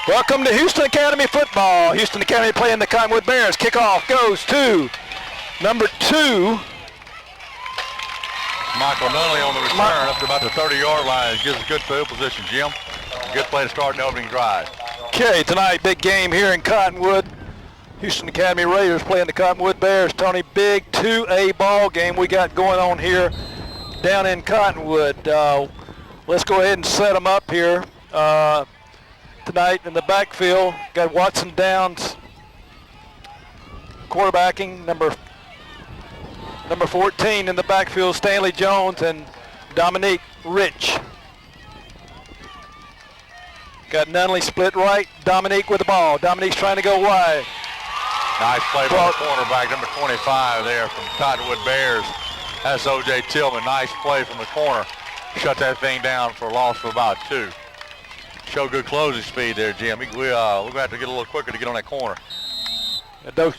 Welcome to Houston Academy football. Houston Academy playing the Cottonwood Bears. Kickoff goes to number 2. Michael Nunley on the return up to about the 30-yard line. It gives us good field position, Jim. Good play to start the opening drive. Okay, tonight, big game here in Cottonwood. Houston Academy Raiders playing the Cottonwood Bears. Tony, big 2A ball game we got going on here down in Cottonwood. Let's go ahead and set them up here. Tonight in the backfield, got Watson Downs quarterbacking, number 14 in the backfield, Stanley Jones and Dominique Rich. Got Nunley split right, Dominique with the ball. Dominique's trying to go wide. Nice play by the cornerback, number 25 there from Cottonwood Bears. That's O.J. Tillman. Nice play from the corner. Shut that thing down for a loss of about 2. Show good closing speed there, Jim. We're going to have to get a little quicker to get on that corner.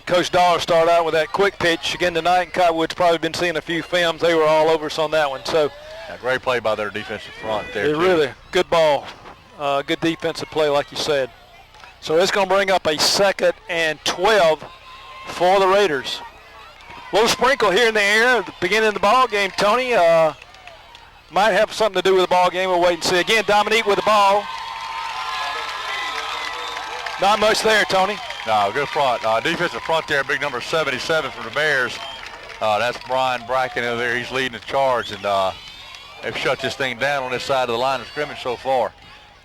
Coach Dollar started out with that quick pitch again tonight, and Cottonwood's probably been seeing a few films. They were all over us on that one. So, great play by their defensive front there. Really good ball. Good defensive play, like you said. So it's going to bring up a 2nd and 12 for the Raiders. A little sprinkle here in the air at the beginning of the ball game, Tony. Might have something to do with the ball game. We'll wait and see. Again, Dominique with the ball. Not much there, Tony. No, good front. Defensive front there, big number 77 from the Bears. That's Brian Bracken over there. He's leading the charge, and they've shut this thing down on this side of the line of scrimmage so far.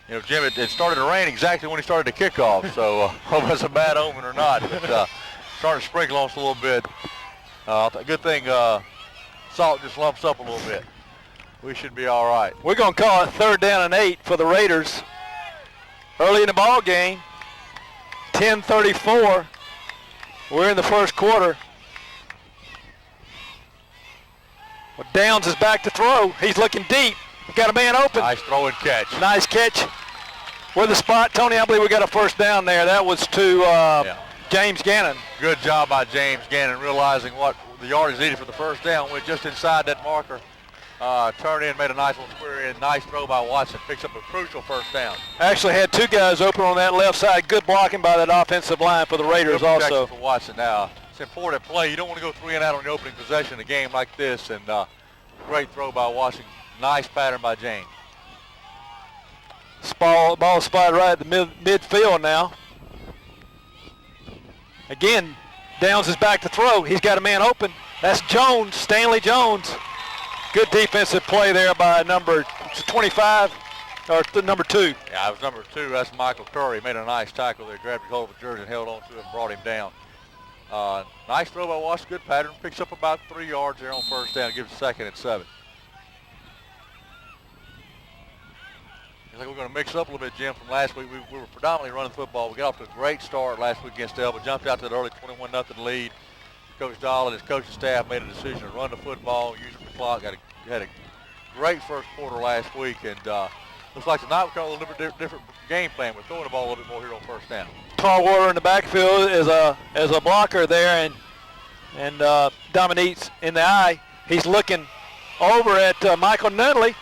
You know, Jim, it started to rain exactly when he started the kickoff, so hope that's a bad omen or not. But starting to sprinkle on us a little bit. Good thing salt just lumps up a little bit. We should be all right. We're going to call it 3rd down and 8 for the Raiders. Early in the ball game, 10:34. We're in the first quarter. Well, Downs is back to throw. He's looking deep. Got a man open. Nice throw and catch. Nice catch. With the spot, Tony, I believe we got a first down there. That was to James Gannon. Good job by James Gannon, realizing what the yard is needed for the first down. We're just inside that marker. Turned in, made a nice little square in. Nice throw by Watson. Picks up a crucial first down. Actually had 2 guys open on that left side. Good blocking by that offensive line for the Raiders also. For Watson now. It's an important play. You don't want to go 3 and out on the opening possession in a game like this. And great throw by Watson. Nice pattern by James. Ball spotted right at the midfield now. Again, Downs is back to throw. He's got a man open. That's Jones, Stanley Jones. Good defensive play there by number 25 or number 2. Yeah, it was number 2. That's Michael Curry. Made a nice tackle there. Grabbed his hold of the jersey and held on to it and brought him down. Nice throw by Watson. Good pattern. Picks up about 3 yards there on first down. Gives 2nd and 7. I think we're going to mix up a little bit, Jim, from last week. We were predominantly running football. We got off to a great start last week against Elba. Jumped out to that early 21-0 lead. Coach Dahl and his coaching staff made a decision to run the football, use the clock. Had a great first quarter last week, and looks like tonight we're going to a little different game plan. We're throwing the ball a little bit more here on first down. Tarwater in the backfield is a blocker there, and Dominique's in the eye. He's looking over at Michael Nunley.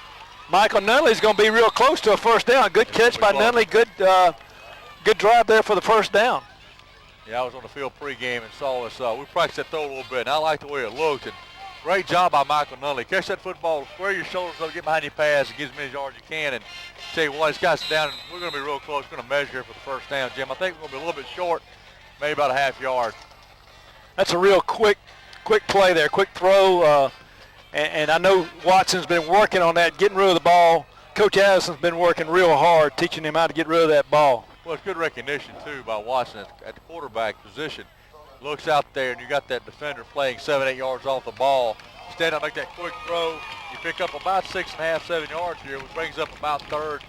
Michael Nunley's going to be real close to a first down. Good catch by Nunley. Good drive there for the first down. Yeah, I was on the field pregame and saw us. We practiced that throw a little bit, and I like the way it looked. And great job by Michael Nunley. Catch that football, square your shoulders up, get behind your pads, and get as many yards as you can. And tell you what, this guy's down, and we're going to be real close. We're going to measure here for the first down, Jim. I think we're going to be a little bit short, maybe about a half yard. That's a real quick play there, quick throw. And I know Watson's been working on that, getting rid of the ball. Coach Addison's been working real hard, teaching him how to get rid of that ball. Well, it's good recognition, too, by Watson at the quarterback position. Looks out there, and you got that defender playing 7-8 yards off the ball. Stand up, make that quick throw. You pick up about 6.5, 7 yards here, which brings up about 3rd.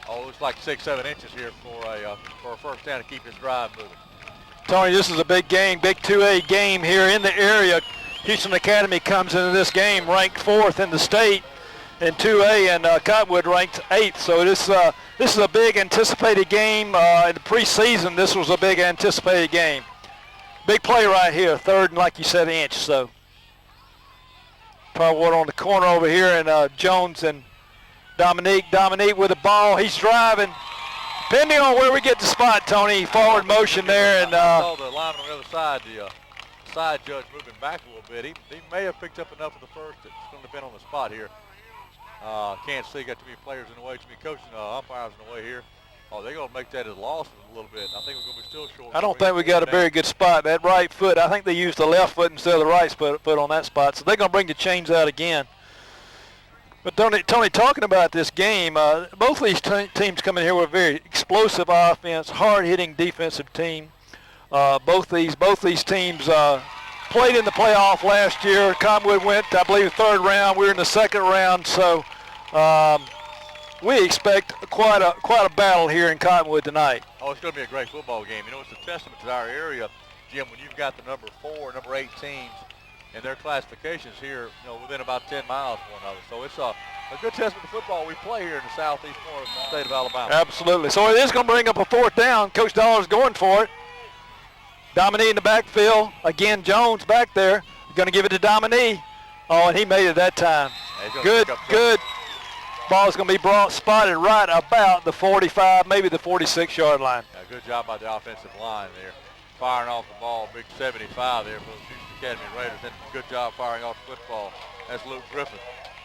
Oh, looks like 6-7 inches here for a first down to keep this drive moving. Tony, this is a big game, big 2A game here in the area. Houston Academy comes into this game ranked 4th in the state in 2A, and Cottonwood ranked 8th. So this is a big anticipated game. In the preseason, this was a big anticipated game. Big play right here, 3rd and, like you said, inch. So Tarwater on the corner over here, and Jones and Dominique with the ball. He's driving. Depending on where we get the spot, Tony, forward motion there. And I saw the lineman on the other side, the side judge moving back a little bit. He may have picked up enough of the first. It's going to depend on the spot here. Can't see, got too many players in the way, too many coaching umpires in the way here. Oh, they're going to make that as loss a little bit. I think we're going to be still short. I don't think we got a very good spot. That right foot, I think they used the left foot instead of the right foot on that spot. So they're going to bring the chains out again. But Tony, talking about this game, both of these teams coming here with a very explosive offense, hard-hitting defensive team. Both these teams played in the playoff last year. Cottonwood went, I believe, third round. We were in the second round, so we expect quite a battle here in Cottonwood tonight. Oh, it's going to be a great football game. You know, it's a testament to our area, Jim, when you've got the number 4, number 8 teams and their classifications here, you know, within about 10 miles of one another. So it's a good testament to football we play here in the southeast corner of the state of Alabama. Absolutely. So it is going to bring up a 4th down. Coach Dollar's going for it. Dominique in the backfield. Again, Jones back there. Going to give it to Dominique. Oh, and he made it that time. Good. Ball's going to be spotted right about the 45, maybe the 46-yard line. Yeah, good job by the offensive line there. Firing off the ball, big 75 there for the Houston Academy Raiders. And good job firing off the football. That's Luke Griffith.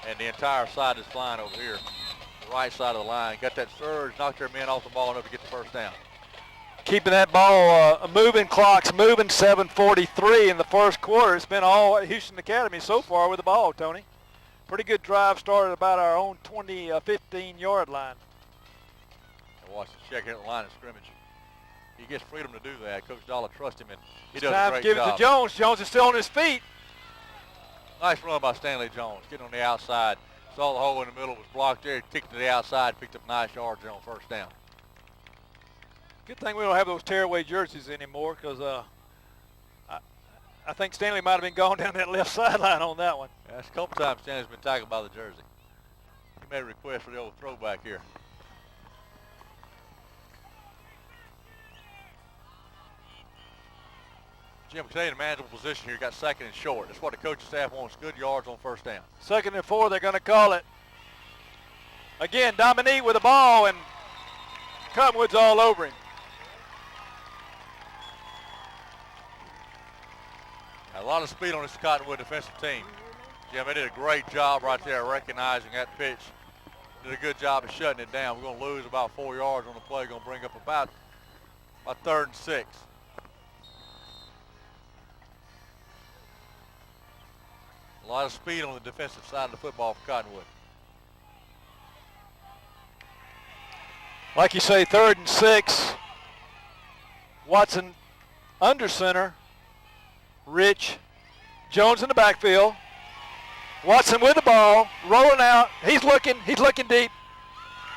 And the entire side is flying over here. The right side of the line. Got that surge, knocked their men off the ball enough to get the first down. Keeping that ball moving, clock's moving, 7:43 in the first quarter. It's been all Houston Academy so far with the ball, Tony. Pretty good drive, started about our own 15-yard line. And watch the check here at the line of scrimmage. He gets freedom to do that. Coach Dollar trusts him, and he does a great job. Time to give it to Jones. Jones is still on his feet. Nice run by Stanley Jones, getting on the outside. Saw the hole in the middle, was blocked there, kicked to the outside, picked up nice yards there on first down. Good thing we don't have those tearaway jerseys anymore, because I think Stanley might have been going down that left sideline on that one. Yeah, that's a couple times Stanley's been tackled by the jersey. He made a request for the old throwback here. Jim, stay in a manageable position here. Got second and short. That's what the coaching staff wants, good yards on first down. 2nd and 4, they're going to call it. Again, Dominique with the ball, and Cottonwood's all over him. A lot of speed on this Cottonwood defensive team. Jim, they did a great job right there recognizing that pitch. Did a good job of shutting it down. We're going to lose about 4 yards on the play. Going to bring up about 3rd and 6. A lot of speed on the defensive side of the football for Cottonwood. Like you say, 3rd and 6. Watson under center. Rich. Jones in the backfield. Watson with the ball, rolling out. He's looking deep.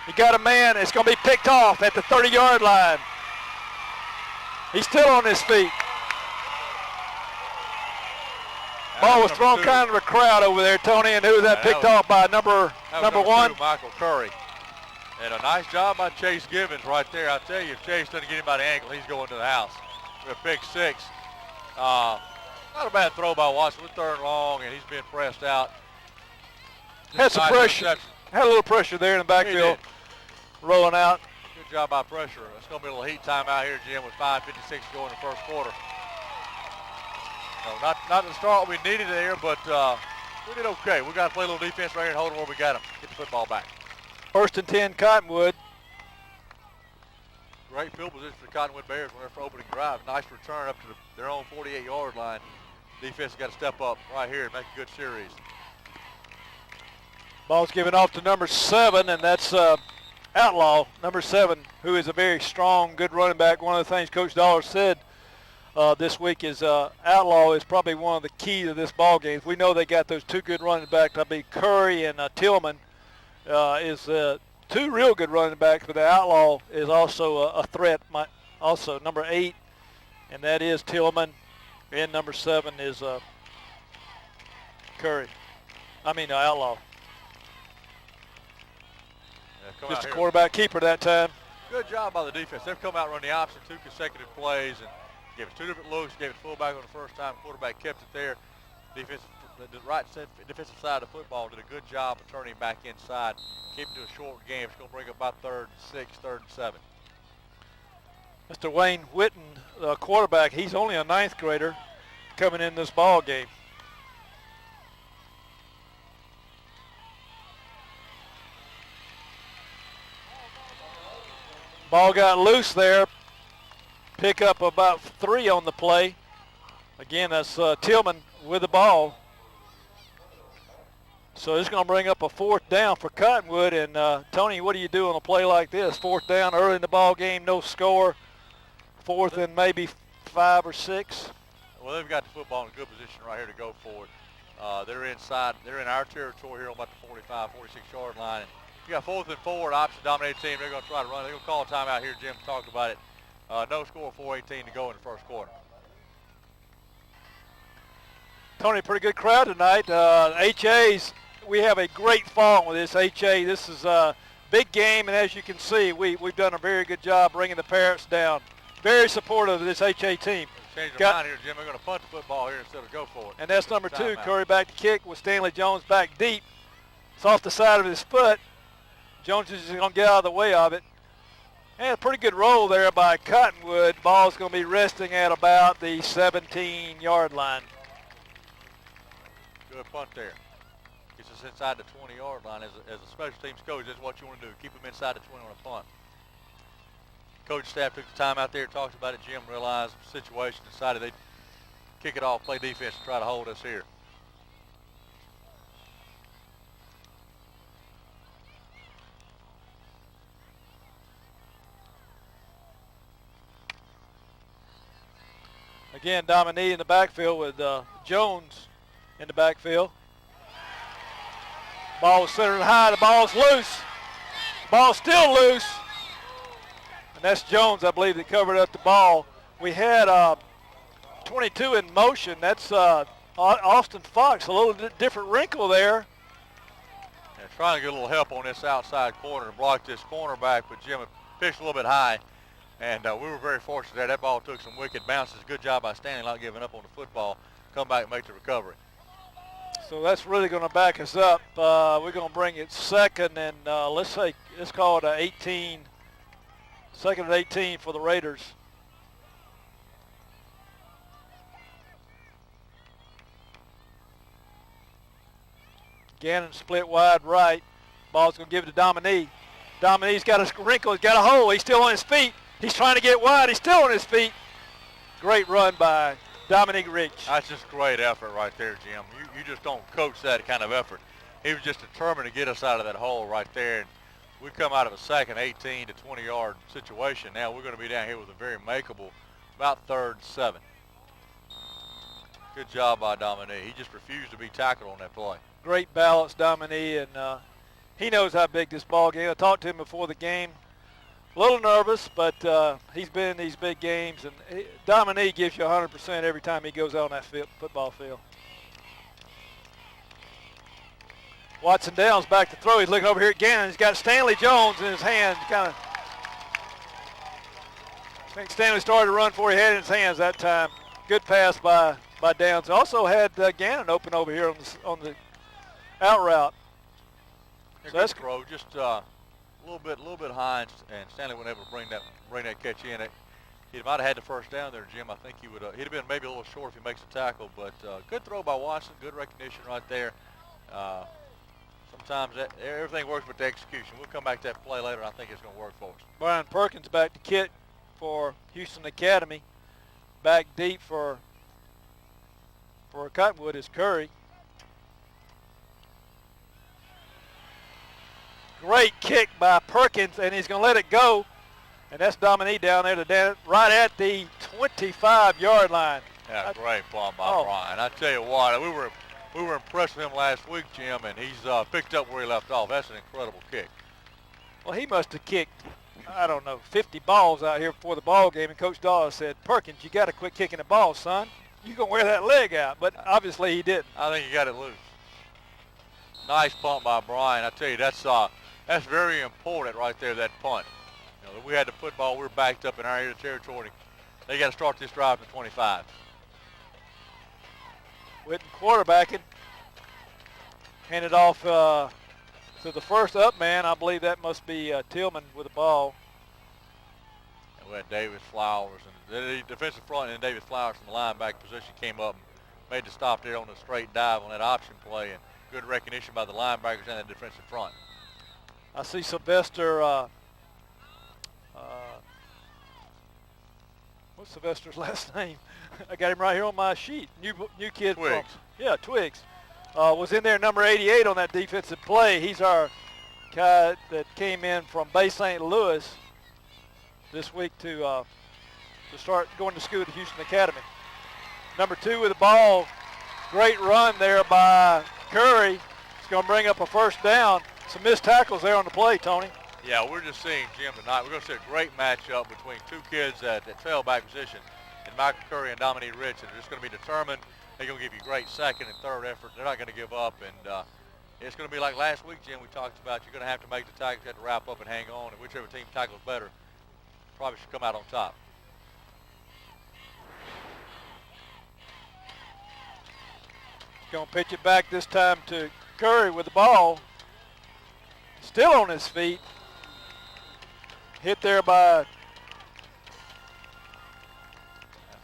He got a man. It's going to be picked off at the 30-yard line. He's still on his feet. Ball was thrown kind of a crowd over there, Tony, and who was that picked off by number 1? Michael Curry. And a nice job by Chase Gibbons right there. I tell you, if Chase doesn't get him by the ankle, he's going to the house. For a pick 6. Not a bad throw by Watson. We're 3rd and long, and he's being pressed out. Had some pressure. Had a little pressure there in the backfield. Rolling out. Good job by pressure. It's going to be a little heat time out here, Jim, with 5:56 to go in the first quarter. No, not the start we needed there, but we did okay. We got to play a little defense right here and hold them where we got them. Get the football back. 1st and 10, Cottonwood. Great field position for the Cottonwood Bears when they're for opening drive. Nice return up to their own 48-yard line. Defense has got to step up right here and make a good series. Ball's given off to number 7, and that's Outlaw, number 7, who is a very strong, good running back. One of the things Coach Dollar said this week is Outlaw is probably one of the key to this ball game. We know they got those 2 good running backs. That'd be Curry and Tillman is 2 real good running backs, but the Outlaw is also a threat. Also, number 8, and that is Tillman, and number 7 is Outlaw. Yeah, just a quarterback keeper that time. Good job by the defense. They've come out and run the option 2 consecutive plays and gave us 2 different looks, gave it fullback on the first time. Quarterback kept it there. The right defensive side of the football did a good job of turning back inside. Keep it to a short game. It's going to bring up about 3rd and 6, 3rd and 7. Mr. Wayne Whitten, the quarterback, he's only a 9th grader coming in this ball game. Ball got loose there. Pick up about 3 on the play. Again, that's Tillman with the ball. So it's going to bring up a 4th down for Cottonwood. And Tony, what do you do on a play like this? 4th down early in the ball game, no score. 4th and maybe 5 or 6. Well, they've got the football in a good position right here to go for it. They're inside. They're in our territory here on about the 45, 46-yard line. And you got 4th and 4, option dominated team. They're going to try to run. They're going to call a timeout here. Jim talked about it. No score, 4:18 to go in the first quarter. Tony, pretty good crowd tonight. HA's, we have a great fall with this HA. This is a big game, and as you can see, we've done a very good job bringing the Parrots down. Very supportive of this HA team. Change their mind here, Jim. They're going to punt the football here instead of go for it. And that's number 2. Curry back to kick with Stanley Jones back deep. It's off the side of his foot. Jones is going to get out of the way of it. And a pretty good roll there by Cottonwood. Ball's going to be resting at about the 17-yard line. Good punt there. Gets us inside the 20-yard line. As a special teams coach, that's what you want to do. Keep them inside the 20 on a punt. Coach staff took the time out there, talked about it. Jim realized the situation, decided they'd kick it off, play defense, and try to hold us here. Again, Dominique in the backfield with Jones in the backfield. Ball was centered high. The ball's loose. Ball's still loose. And that's Jones, I believe, that covered up the ball. We had 22 in motion. That's Austin Fox. A little different wrinkle there. Yeah, trying to get a little help on this outside corner to block this cornerback, but Jim pitched a little bit high. And we were very fortunate there. That ball took some wicked bounces. Good job by Stanley not giving up on the football. Come back and make the recovery. So that's really going to back us up. We're going to bring it 2nd and let's call it a 18. 2nd and 18 for the Raiders. Gannon split wide right. Ball's going to give it to Dominique. Dominique's got a wrinkle. He's got a hole. He's still on his feet. He's trying to get wide. He's still on his feet. Great run by Dominique Rich. That's just great effort right there, Jim. You just don't coach that kind of effort. He was just determined to get us out of that hole right there. And we come out of a 2nd 18 to 20-yard situation. Now we're going to be down here with a very makeable, about 3rd and 7. Good job by Dominique. He just refused to be tackled on that play. Great balance, Dominique, and he knows how big this ball game. I talked to him before the game. A little nervous, but he's been in these big games, and Dominique gives you 100% every time he goes out on that football field. Watson Downs back to throw. He's looking over here at Gannon. He's got Stanley Jones in his hand. I think Stanley started to run before he had it in his hands that time. Good pass by Downs. Also had Gannon open over here on the out route. So that's throw. Just a little bit high, and Stanley wasn't able to bring that catch in. He might have had the first down there, Jim. I think he'd have been maybe a little short if he makes a tackle, but good throw by Watson. Good recognition right there. Sometimes everything works with the execution. We'll come back to that play later, and I think it's going to work for us. Brian Perkins back to kick for Houston Academy. Back deep for Cottonwood is Curry. Great kick by Perkins, and he's going to let it go. And that's Dominique down there right at the 25-yard line. Yeah, great play by Brian. I tell you what, we were impressed with him last week, Jim, and he's picked up where he left off. That's an incredible kick. Well, he must have kicked, I don't know, 50 balls out here before the ball game, and Coach Dawes said, Perkins, you got to quit kicking the ball, son. You're going to wear that leg out. But obviously he didn't. I think he got it loose. Nice punt by Brian. I tell you, that's very important right there, that punt. You know, we had the football. We were backed up in our area of territory. They got to start this drive at 25. Whitten quarterbacking. Handed off to the first up man. I believe that must be Tillman with the ball. When Davis Flowers. And the defensive front and Davis Flowers from the linebacker position came up and made the stop there on the straight dive on that option play, and good recognition by the linebackers and the defensive front. I see Sylvester, what's Sylvester's last name? I got him right here on my sheet. New kid. Twiggs. Twiggs. Was in there, number 88 on that defensive play. He's our guy that came in from Bay St. Louis this week to start going to school at Houston Academy. Number 2 with the ball. Great run there by Curry. It's going to bring up a first down. Some missed tackles there on the play, Tony. Yeah, we're just seeing, Jim, tonight. We're going to see a great matchup between two kids at tailback position, and Michael Curry and Dominique Rich. They're just going to be determined. They're going to give you great second and third effort. They're not going to give up, and it's going to be like last week, Jim, we talked about. You're going to have to make the tackles, you have to wrap up and hang on, and whichever team tackles better probably should come out on top. Going to pitch it back this time to Curry with the ball. Still on his feet. Hit there by... I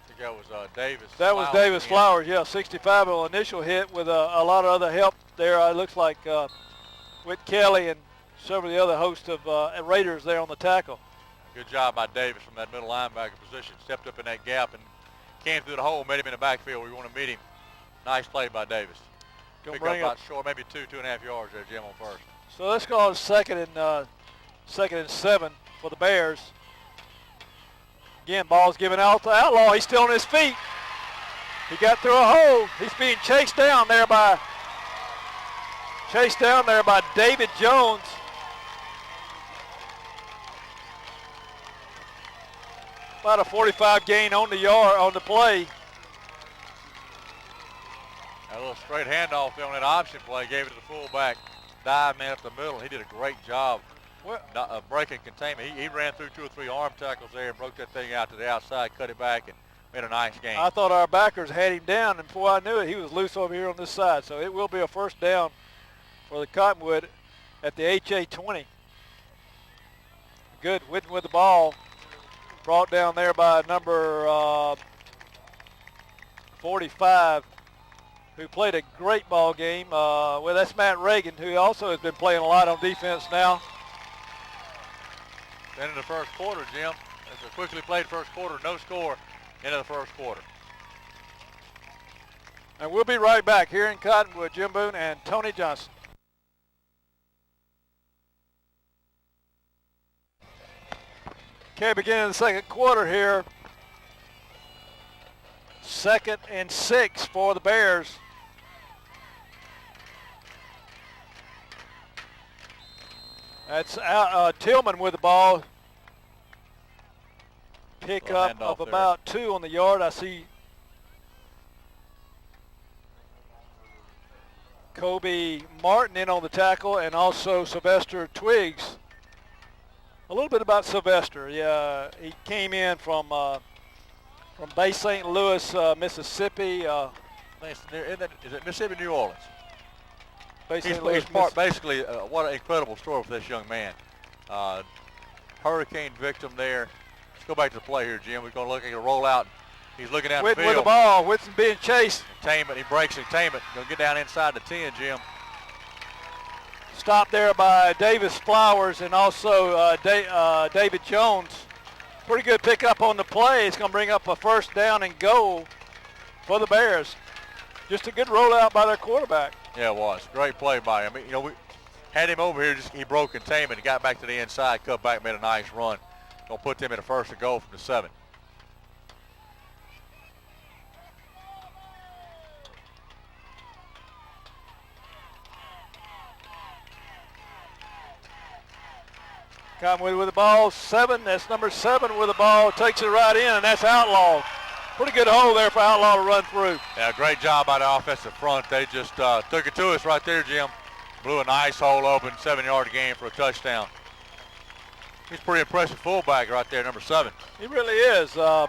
think that was Davis. That was Davis Flowers, yeah, 65 initial hit with a lot of other help there. It looks like Whit Kelly and several of the other hosts of Raiders there on the tackle. Good job by Davis from that middle linebacker position. Stepped up in that gap and came through the hole, met him in the backfield. We want to meet him. Nice play by Davis. Pick up about short, maybe 2.5 yards there, Jim, on first. So let's call it second and 7 for the Bears. Again, ball's given out to Outlaw. He's still on his feet. He got through a hole. He's being chased down there by David Jones. About a 45 gain on the play. A little straight handoff there on that option play. Gave it to the fullback. Dive man up the middle. He did a great job breaking containment. He ran through 2 or 3 arm tackles there and broke that thing out to the outside, cut it back, and made a nice game. I thought our backers had him down, and before I knew it, he was loose over here on this side. So it will be a first down for the Cottonwood at the HA 20. Good, Whitten with the ball. Brought down there by number 45, who played a great ball game. Well, that's Matt Reagan, who also has been playing a lot on defense now. Then in the first quarter, Jim, it's a quickly played first quarter, no score into the first quarter. And we'll be right back here in Cottonwood. Jim Boone and Tony Johnson. Okay, beginning the second quarter here. 2nd and 6 for the Bears. That's Tillman with the ball. Pick up of about 2 on the yard. I see Kobe Martin in on the tackle, and also Sylvester Twiggs. A little bit about Sylvester. Yeah, he came in from Bay St. Louis, Mississippi. Is it Mississippi, New Orleans? He's basically, what an incredible story for this young man. Hurricane victim there. Let's go back to the play here, Jim. We're going to look at a rollout. He's looking down the field. With the ball. Whitson being chased. He breaks containment. Going to get down inside the 10, Jim. Stopped there by Davis Flowers and also David Jones. Pretty good pickup on the play. It's going to bring up a first down and goal for the Bears. Just a good rollout by their quarterback. Yeah, it was. Great play by him. I mean, we had him over here. He broke containment. He got back to the inside, cut back, made a nice run. Going to put them in a first and goal from the 7. Cottonwood with the ball, 7. That's number 7 with the ball. Takes it right in, and that's Outlaw. Pretty good hole there for Outlaw to run through. Yeah, great job by the offensive front. They just took it to us right there, Jim. Blew a nice hole open, 7-yard gain for a touchdown. He's a pretty impressive fullback right there, number 7. He really is. I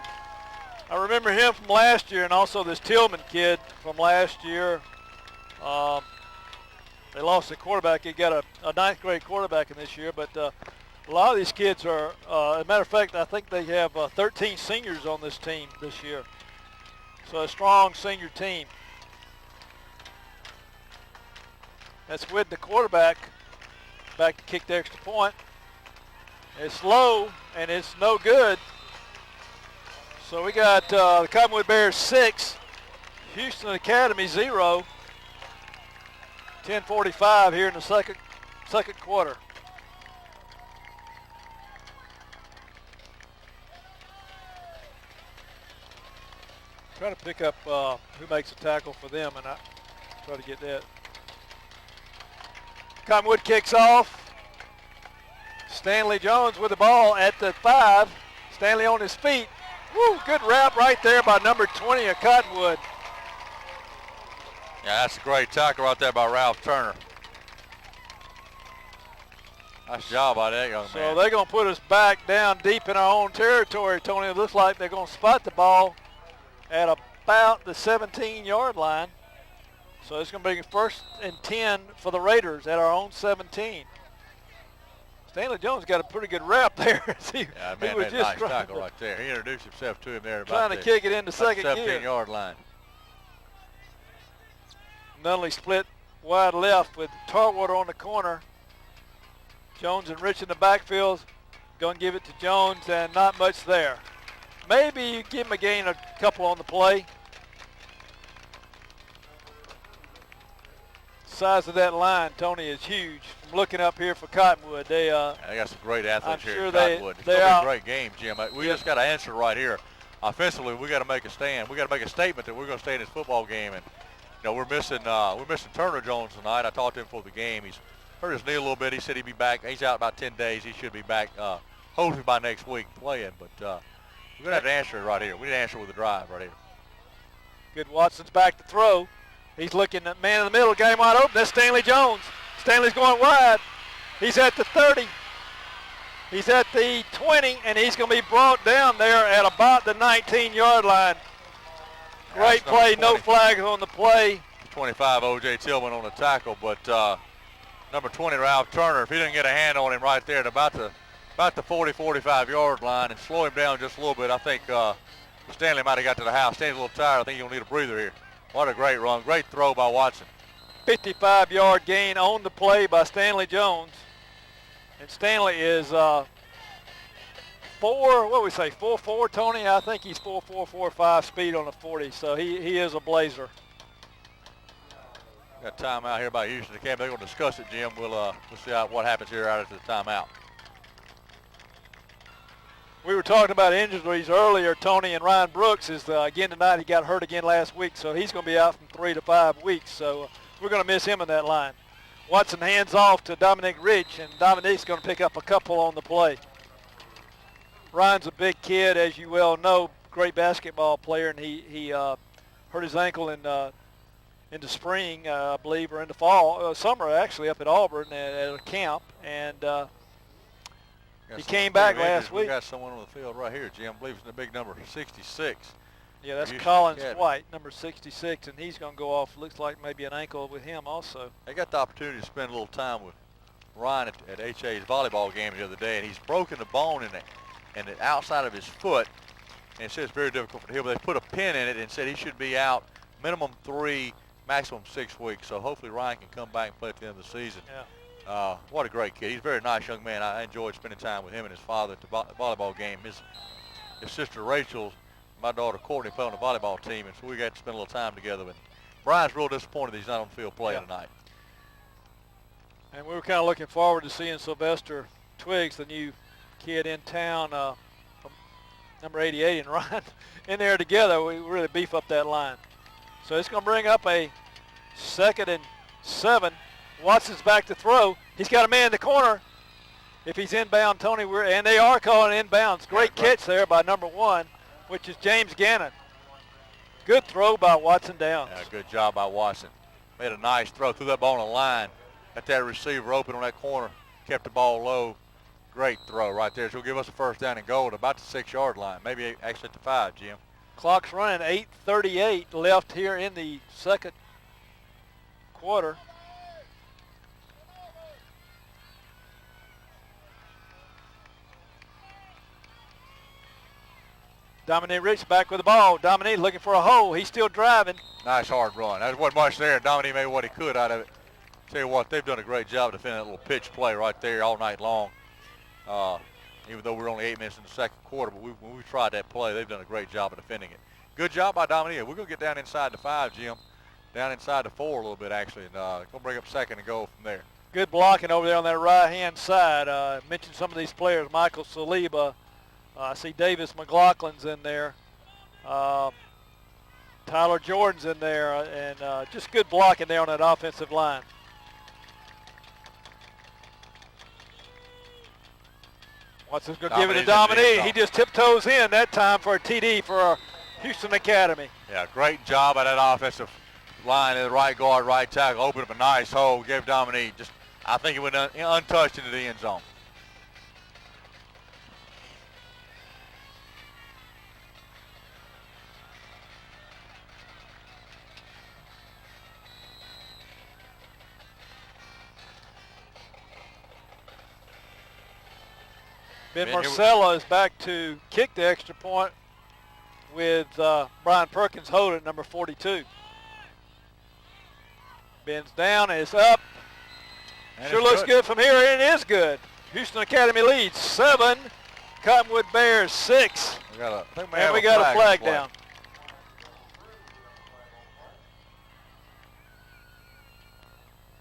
remember him from last year, and also this Tillman kid from last year. They lost the quarterback. He got a ninth grade quarterback in this year, but A lot of these kids are, as a matter of fact, I think they have 13 seniors on this team this year. So a strong senior team. That's with the quarterback back to kick the extra point. It's low and it's no good. So we got the Cottonwood Bears 6, Houston Academy 0. 10:45 here in the second quarter. Try to pick up who makes a tackle for them, and I try to get that. Cottonwood kicks off. Stanley Jones with the ball at the 5. Stanley on his feet. Woo, good wrap right there by number 20 of Cottonwood. Yeah, that's a great tackle right there by Ralph Turner. Nice job by that young man. So they're going to put us back down deep in our own territory, Tony. It looks like they're going to spot the ball at about the 17-yard line. So it's going to be 1st and 10 for the Raiders at our own 17. Stanley Jones got a pretty good rep there. Yeah, man, made a nice tackle right there. He introduced himself to him there about trying to kick it into second gear. 17-yard line. Nunley split wide left with Tarwater on the corner. Jones and Rich in the backfield. Going to give it to Jones, and not much there. Maybe you give him a gain, a couple on the play. Size of that line, Tony, is huge. From looking up here for Cottonwood, they got some great athletes I'm here sure at Cottonwood. It's going to be a great game, Jim. We just got to answer right here. Offensively, we got to make a stand. We got to make a statement that we're going to stay in this football game. And we're missing Turner Jones tonight. I talked to him before the game. He's hurt his knee a little bit. He said he'd be back. He's out about 10 days. He should be back hopefully by next week playing. But we're going to have to answer it right here. We need to answer with a drive right here. Good. Watson's back to throw. He's looking at man in the middle, game wide open. That's Stanley Jones. Stanley's going wide. He's at the 30. He's at the 20, and he's going to be brought down there at about the 19-yard line. Great play, no flags on the play. 25, O.J. Tillman on the tackle, but number 20, Ralph Turner, if he didn't get a hand on him right there at about the 40, 45-yard line and slow him down just a little bit, I think Stanley might have got to the house. Stanley's a little tired. I think he'll need a breather here. What a great run. Great throw by Watson. 55-yard gain on the play by Stanley Jones. And Stanley is 4.4, Tony? I think he's 4.4, 4.5 speed on the 40, so he is a blazer. Got timeout here by Houston Academy. They're going to discuss it, Jim. We'll see what happens here out of the timeout. We were talking about injuries earlier. Tony, and Ryan Brooks is again tonight. He got hurt again last week, so he's going to be out from 3 to 5 weeks. So we're going to miss him in that line. Watson hands off to Dominic Rich, and Dominique's going to pick up a couple on the play. Ryan's a big kid, as you well know, great basketball player, and he hurt his ankle in the spring, I believe, or in the fall, summer actually, up at Auburn at a camp, and he came back last week. We got someone on the field right here, Jim. I believe it's the big number 66. Yeah, that's Collins White, number 66, and he's going to go off. Looks like maybe an ankle with him also. I got the opportunity to spend a little time with Ryan at HA's volleyball game the other day, and he's broken the bone in the outside of his foot, and it says it's very difficult for him. But they put a pin in it and said he should be out minimum 3, maximum 6 weeks. So hopefully Ryan can come back and play at the end of the season. Yeah. What a great kid. He's a very nice young man. I enjoyed spending time with him and his father at the volleyball game. His sister Rachel, my daughter Courtney, played on the volleyball team, and so we got to spend a little time together. And Brian's real disappointed that he's not on the field playing tonight. And we were kind of looking forward to seeing Sylvester Twiggs, the new kid in town, from number 88, and Ryan in there together. We really beef up that line. So it's going to bring up a 2nd and 7. Watson's back to throw. He's got a man in the corner. If he's inbound, Tony, and they are calling inbounds. Great catch there by number 1, which is James Gannon. Good throw by Watson Downs. Yeah, good job by Watson. Made a nice throw, threw that ball on the line. Got that receiver open on that corner. Kept the ball low. Great throw right there. So he'll give us a first down and goal at about the 6-yard line. Maybe actually at the 5, Jim. Clock's running. 8:38 left here in the second quarter. Dominique Rich back with the ball. Dominique looking for a hole. He's still driving. Nice hard run. There wasn't much there. Dominique made what he could out of it. Tell you what, they've done a great job defending that little pitch play right there all night long. Even though we're only 8 minutes in the second quarter, but when we tried that play, they've done a great job of defending it. Good job by Dominique. We're going to get down inside the 5, Jim. Down inside the 4 a little bit, actually, and going to bring up second and go from there. Good blocking over there on that right-hand side. Mentioned some of these players, Michael Saliba. I see Davis McLaughlin's in there. Tyler Jordan's in there, and just good blocking there on that offensive line. Watson's going to give it to Dominique. He just tiptoes in that time for a TD for Houston Academy. Yeah, great job by that offensive line in the right guard, right tackle. Opened up a nice hole, gave Dominique just, I think it went untouched into the end zone. Ben Marcella is back to kick the extra point with Brian Perkins holding number 42. Ben's down, it's up. And sure looks good from here, and it is good. Houston Academy leads 7, Cottonwood Bears 6. We got a flag down.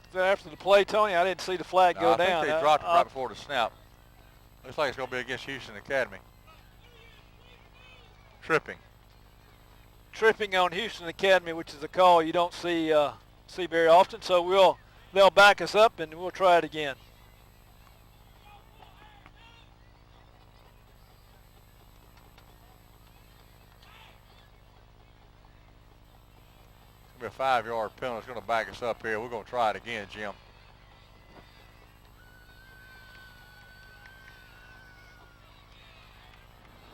Is that after the play, Tony? I didn't see the flag go down. I think they dropped it right before the snap. Looks like it's going to be against Houston Academy. Tripping. Tripping on Houston Academy, which is a call you don't see very often. So they'll back us up and we'll try it again. It's going to be a 5-yard penalty. It's going to back us up here. We're going to try it again, Jim.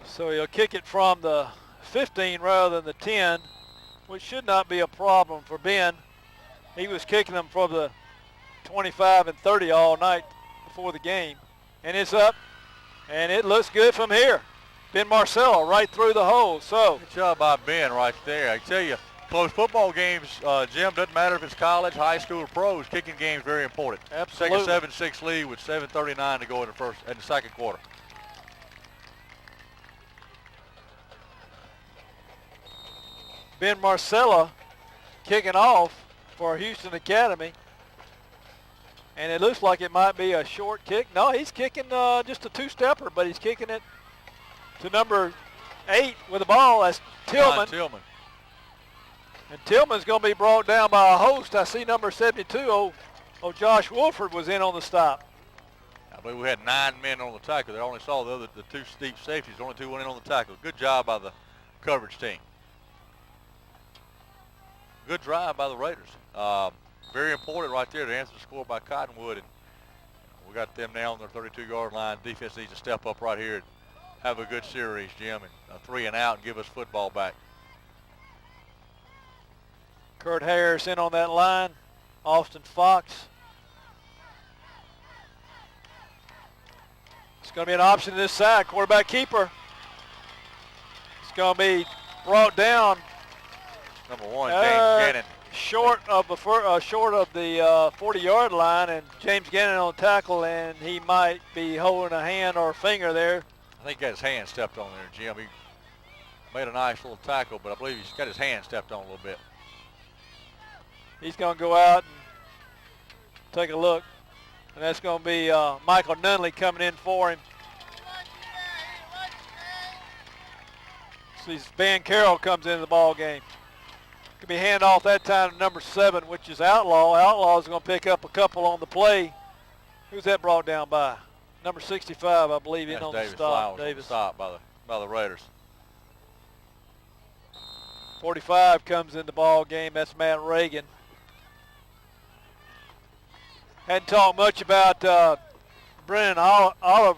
So he'll kick it from the 15 rather than the 10, which should not be a problem for Ben. He was kicking them from the 25 and 30 all night before the game. And it's up, and it looks good from here. Ben Marcella right through the hole. So good job by Ben right there. I tell you, close football games, Jim, doesn't matter if it's college, high school, or pros, kicking games very important. Absolutely. Take a 7-6 lead with 7:39 to go in the second quarter. Ben Marcella kicking off for Houston Academy. And it looks like it might be a short kick. No, he's kicking just a two-stepper, but he's kicking it to number 8 with the ball. That's Tillman. And Tillman's going to be brought down by a host. I see number 72, Josh Wolford was in on the stop. I believe we had 9 men on the tackle. They only saw the 2 deep safeties. Only 2 went in on the tackle. Good job by the coverage team. Good drive by the Raiders. Very important right there to answer the score by Cottonwood. And we got them now on their 32-yard line. Defense needs to step up right here and have a good series, Jim, and a 3 and out and give us football back. Kurt Harris in on that line. Austin Fox. It's going to be an option to this side. Quarterback keeper. It's going to be brought down. Number 1, James Gannon. Short of the 40-yard line, and James Gannon on tackle, and he might be holding a hand or a finger there. I think he got his hand stepped on there, Jim. He made a nice little tackle, but I believe he's got his hand stepped on a little bit. He's going to go out and take a look, and that's going to be Michael Nunley coming in for him. See, Ben Carroll comes into the ball game. Could be hand off that time to number 7, which is Outlaw. Outlaw is going to pick up a couple on the play. Who's that brought down by? Number 65, I believe, in on the stop. Davis stop by the Raiders. 45 comes in the ball game. That's Matt Reagan. Hadn't talked much about Brennan Olive.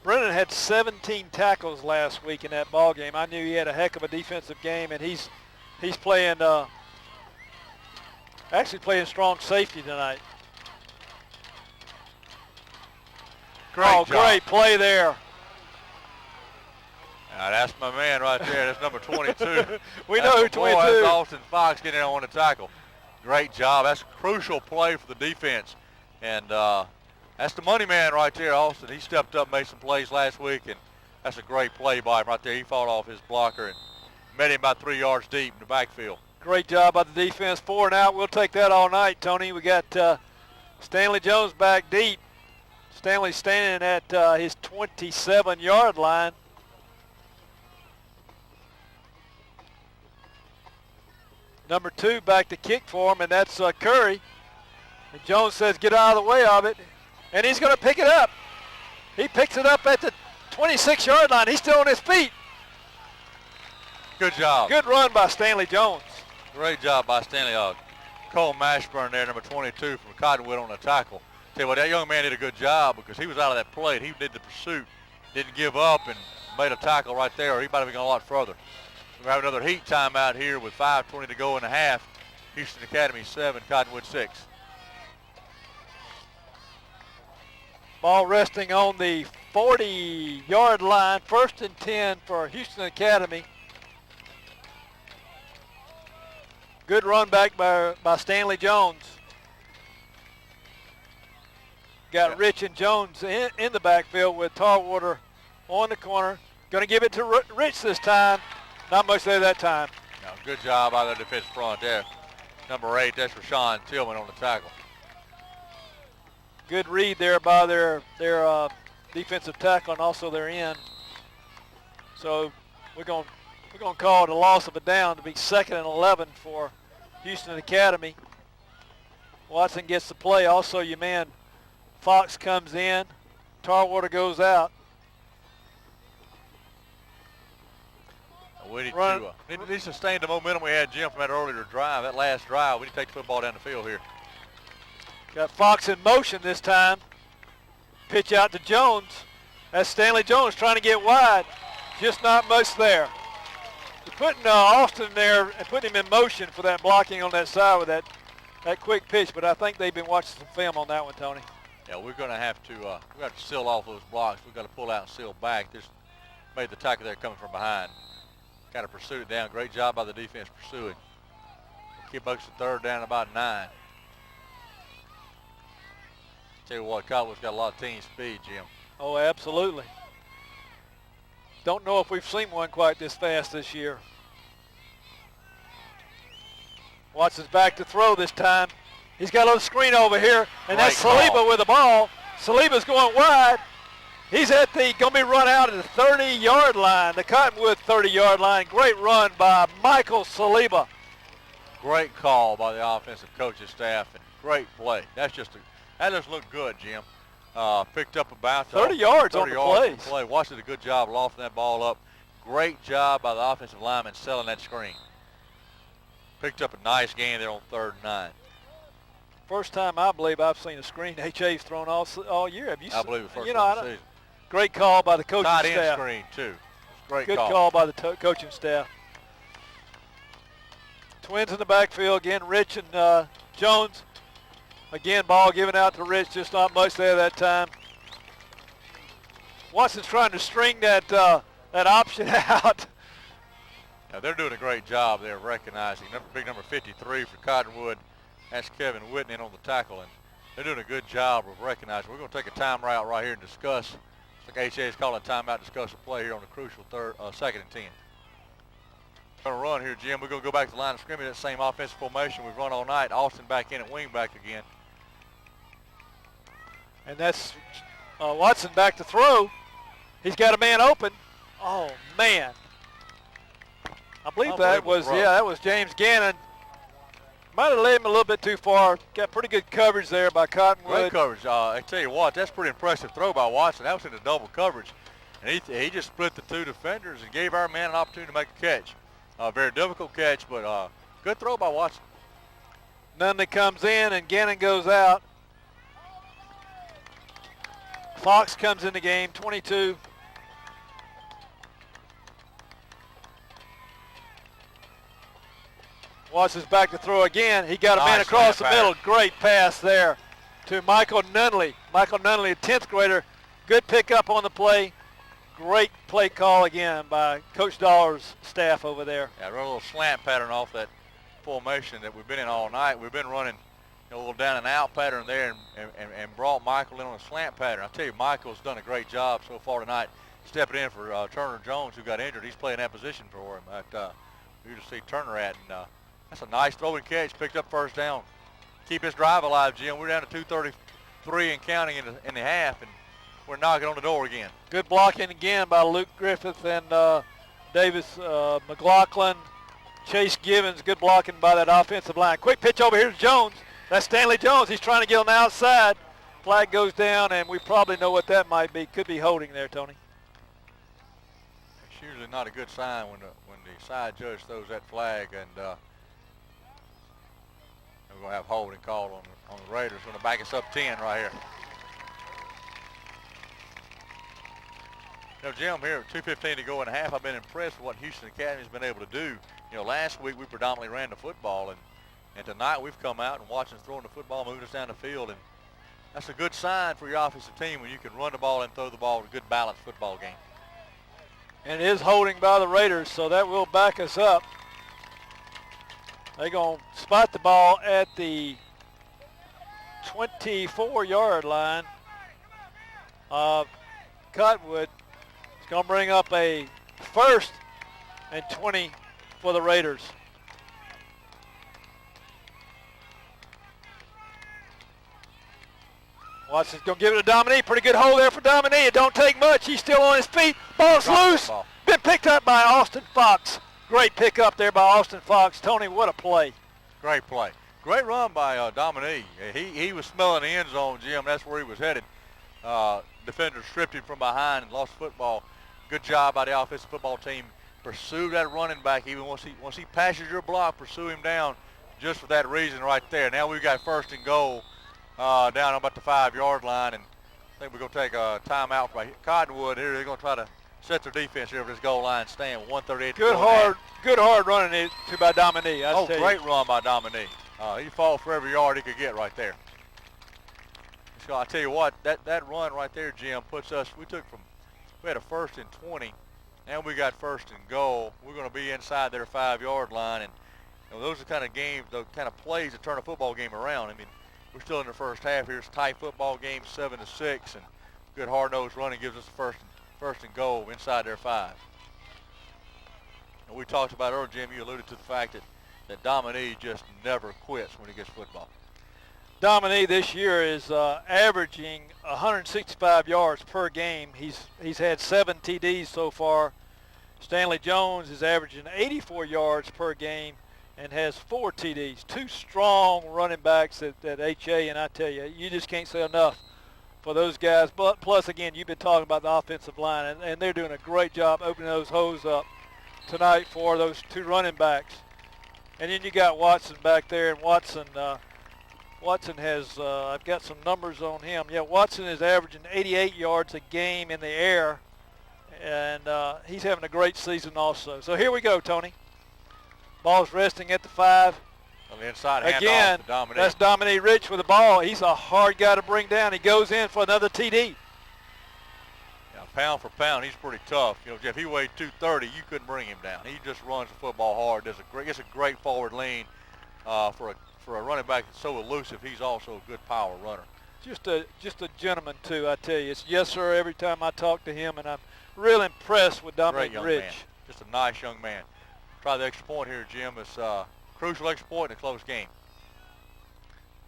Brennan had 17 tackles last week in that ball game. I knew he had a heck of a defensive game, and he's playing, actually playing strong safety tonight. Great play there. Now, that's my man right there. That's number 22. We know who 22. That's Austin Fox getting in on the tackle. Great job. That's a crucial play for the defense. And that's the money man right there, Austin. He stepped up, made some plays last week, and that's a great play by him right there. He fought off his blocker and met him about 3 yards deep in the backfield. Great job by the defense. 4 and out. We'll take that all night, Tony. We got Stanley Jones back deep. Stanley standing at his 27-yard line. Number 2 back to kick for him, and that's Curry. And Jones says, get out of the way of it. And he's going to pick it up. He picks it up at the 26-yard line. He's still on his feet. Good job. Good run by Stanley Jones. Great job by Stanley. Cole Mashburn there, number 22 from Cottonwood on the tackle. Tell you what, that young man did a good job because he was out of that play. He did the pursuit, didn't give up, and made a tackle right there, or he might have gone a lot further. We have another heat timeout here with 5:20 to go in the half. Houston Academy 7, Cottonwood 6. Ball resting on the 40-yard line. 1st and 10 for Houston Academy. Good run back by Stanley Jones. Got Rich and Jones in the backfield with Tarwater on the corner. Going to give it to Rich this time. Not much there that time. No, good job by the defense front there. Number 8, that's Rashawn Tillman on the tackle. Good read there by their defensive tackle and also their end. So we're going to call it a loss of a down to be 2nd and 11 for Houston Academy. Watson gets the play. Also, your man Fox comes in. Tarwater goes out. We need to sustain the momentum we had, Jim, from that earlier drive. That last drive, we need to take the football down the field here. Got Fox in motion this time. Pitch out to Jones. That's Stanley Jones trying to get wide. Just not much there. You're putting Austin there and putting him in motion for that blocking on that side with that quick pitch, but I think they've been watching some film on that one, Tony. Yeah, we're going to have to seal off those blocks. We've got to pull out and seal back. Just made the tackle there coming from behind. Kind of pursued it down. Great job by the defense pursuing. Keep Bucks to 3rd down about 9. Tell you what, Cottonwood's got a lot of team speed, Jim. Oh, absolutely. Don't know if we've seen one quite this fast this year. Watson's back to throw this time. He's got a little screen over here, and that's Saliba with the ball. Saliba's going wide. He's going to be run out at the 30-yard line, the Cottonwood 30-yard line. Great run by Michael Saliba. Great call by the offensive coaching staff, and great play. That just looked good, Jim. Picked up about 30 yards on the play. Watch did a good job lofting that ball up. Great job by the offensive lineman selling that screen. Picked up a nice gain there on 3rd and 9. First time I believe I've seen a screen HA's thrown all year. Have you? I believe the first one of the season. Great call by the coaching Tight staff. end screen too. Great Good call by the coaching staff. Twins in the backfield again. Rich and Jones. Again, ball given out to Rich. Just not much there that time. Watson's trying to string that option out. Now they're doing a great job there recognizing big number 53 for Cottonwood. That's Kevin Whitney on the tackle, and they're doing a good job of recognizing. We're going to take a timeout right here and discuss. It's like HA is calling a timeout, discuss a play here on the crucial 2nd and 10. Going to run here, Jim. We're going to go back to the line of scrimmage, that same offensive formation we've run all night. Austin back in at wing back again. And that's Watson back to throw. He's got a man open. Oh, man. I believe that was James Gannon. Might have laid him a little bit too far. Got pretty good coverage there by Cottonwood. Great coverage. I tell you what, that's pretty impressive throw by Watson. That was in the double coverage. And he just split the 2 defenders and gave our man an opportunity to make a catch. Very difficult catch, but good throw by Watson. Nunley comes in and Gannon goes out. Fox comes in the game, 22. Watson's back to throw again. He got a man across the middle. Great pass there to Michael Nunley. Michael Nunley, a 10th grader. Good pickup on the play. great play call again by Coach Dollar's staff over there. Yeah, run a little slant pattern off that formation that we've been in all night. We've been running a little down and out pattern there and brought Michael in on a slant pattern. I tell you, Michael's done a great job so far tonight stepping in for Turner Jones, who got injured. He's playing that position for him. You just see Turner at, and that's a nice throw and catch, picked up first down. Keep his drive alive, Jim. We're down to 2:33 and counting in the half, and we're knocking on the door again. Good blocking again by Luke Griffith and Davis McLaughlin. Chase Givens, good blocking by that offensive line. Quick pitch over here to Jones. That's Stanley Jones. He's trying to get on the outside. Flag goes down, and we probably know what that might be. Could be holding there, Tony. It's usually not a good sign when the side judge throws that flag, and we're going to have holding called on the Raiders. Going to back us up 10 right here. You know, Jim, here at 2:15 to go in the half, I've been impressed with what Houston Academy's been able to do. You know, last week we predominantly ran the football, and tonight we've come out and watching us throwing the football, moving us down the field, and that's a good sign for your offensive team when you can run the ball and throw the ball in a good balanced football game. And it is holding by the Raiders, so that will back us up. They're going to spot the ball at the 24-yard line of Cottonwood. It's going to bring up a 1st and 20 for the Raiders. Watson's going to give it to Dominique. Pretty good hold there for Dominique. It don't take much. He's still on his feet. Ball's loose. Been picked up by Austin Fox. Great pick up there by Austin Fox. Tony, what a play. Great play. Great run by Dominique. He was smelling the end zone, Jim. That's where he was headed. Defender stripped him from behind and lost football. Good job by the offensive football team. Pursue that running back. Even once he passes your block, pursue him down just for that reason right there. Now we've got 1st and goal. Down about the 5-yard line, and I think we're going to take a timeout by Cottonwood here. They're going to try to set their defense here for this goal line stand with 1:38 to go. Good hard running it by Dominique. Great run by Dominique. He fought for every yard he could get right there. So I tell you what, that run right there, Jim, puts us. We had a 1st and 20, and we got 1st and goal. We're going to be inside their 5-yard line, and you know, those are the kind of games, the kind of plays that turn a football game around. I mean, we're still in the first half here. It's a tight football game, 7-6, and good hard-nosed running gives us the first and goal inside their 5. And we talked about earlier, Jim, you alluded to the fact that Dominique just never quits when he gets football. Dominique this year is averaging 165 yards per game. He's had 7 TDs so far. Stanley Jones is averaging 84 yards per game and has 4 TDs. 2 strong running backs at HA, and I tell you, you just can't say enough for those guys. But plus, again, you've been talking about the offensive line, and they're doing a great job opening those holes up tonight for those 2 running backs. And then you got Watson back there, and Watson has, I've got some numbers on him. Yeah, Watson is averaging 88 yards a game in the air, and he's having a great season also. So here we go, Tony. Ball's resting at the 5. On the inside, hand again, off to Dominique. That's Dominique Rich with the ball. He's a hard guy to bring down. He goes in for another TD. Yeah, pound for pound, he's pretty tough. You know, if he weighed 230, you couldn't bring him down. He just runs the football hard. Gets a great forward lean for a running back that's so elusive. He's also a good power runner. Just a gentleman too, I tell you. It's yes sir every time I talk to him, and I'm real impressed with Dominique Rich. Man. Just a nice young man. Try the extra point here, Jim. It's a crucial extra point in a close game.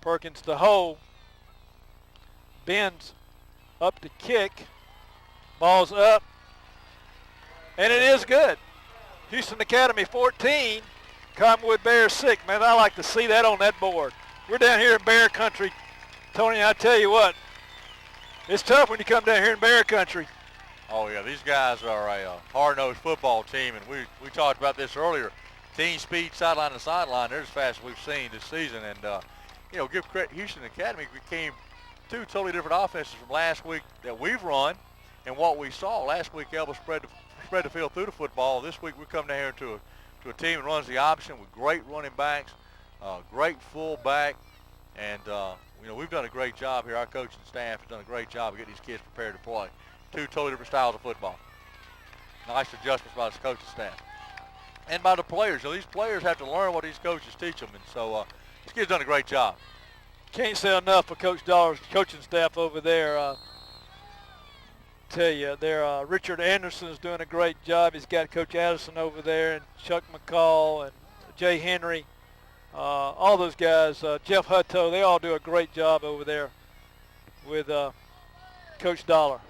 Perkins to hold. Bends up to kick. Ball's up. And it is good. Houston Academy 14. Cottonwood Bears 6. Man, I like to see that on that board. We're down here in Bear Country. Tony, I tell you what, it's tough when you come down here in Bear Country. Oh, yeah, these guys are a hard-nosed football team, and we talked about this earlier. Team speed, sideline to sideline, they're as fast as we've seen this season. And, you know, give credit, Houston Academy became 2 totally different offenses from last week that we've run and what we saw. Last week, Elba spread the field through the football. This week, we come down here to a team that runs the option with great running backs, great fullback, and, you know, we've done a great job here. Our coaching staff has done a great job of getting these kids prepared to play. 2 totally different styles of football. Nice adjustments by his coaching staff. And by the players. You know, these players have to learn what these coaches teach them. And so this kid's done a great job. Can't say enough for Coach Dollar's coaching staff over there. Tell you, Richard Anderson is doing a great job. He's got Coach Addison over there and Chuck McCall and Jay Henry. All those guys, Jeff Hutto, they all do a great job over there with Coach Dollar.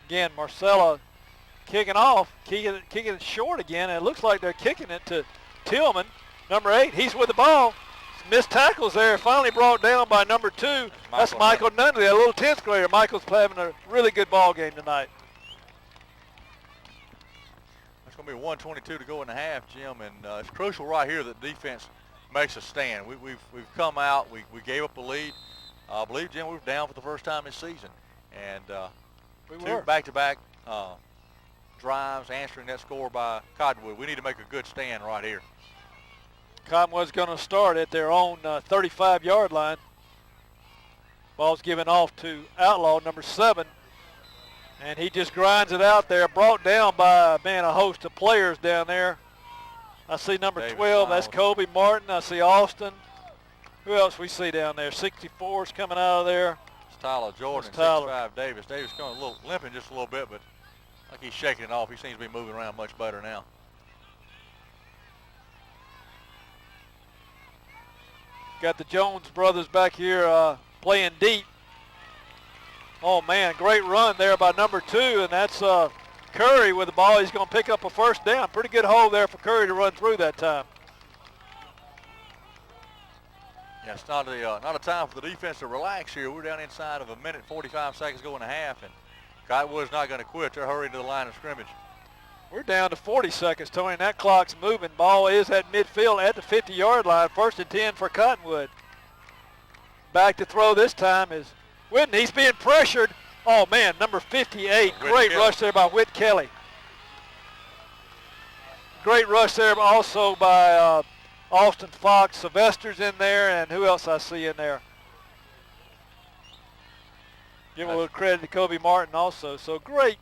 Again, Marcella kicking it short again, and it looks like they're kicking it to Tillman, number 8. He's with the ball. Missed tackles there, finally brought down by number 2. That's Michael Nunley, a little 10th grader. Michael's having a really good ball game tonight. It's going to be 1:22 to go in the half, Jim, and it's crucial right here that defense makes a stand. We've come out, we gave up the lead. I believe, Jim, we were down for the first time this season, and two back-to-back drives answering that score by Cottonwood. We need to make a good stand right here. Cottonwood's going to start at their own 35-yard line. Ball's given off to Outlaw, number 7. And he just grinds it out there, brought down by, man, a host of players down there. I see number David 12, Miles. that's Kobe Martin. I see Austin. Who else we see down there? 64 is coming out of there. It's Tyler Jordan, It's Tyler. 65 Davis. Davis coming a little limping just a little bit, but like he's shaking it off. He seems to be moving around much better now. Got the Jones brothers back here playing deep. Oh, man, great run there by number 2, and that's Curry with the ball. He's going to pick up a first down. Pretty good hole there for Curry to run through that time. Yeah, it's not a time for the defense to relax here. We're down inside of 1:45 seconds to go in the half, and Cottonwood's not going to quit. They're hurrying to the line of scrimmage. We're down to 40 seconds, Tony, and that clock's moving. Ball is at midfield at the 50-yard line. 1st and 10 for Cottonwood. Back to throw this time is Whitten. He's being pressured. Oh, man, number 58. Great rush there by Whit Kelly. Great rush there also by Austin Fox. Sylvester's in there, and who else I see in there? Give a little credit to Kobe Martin also. So great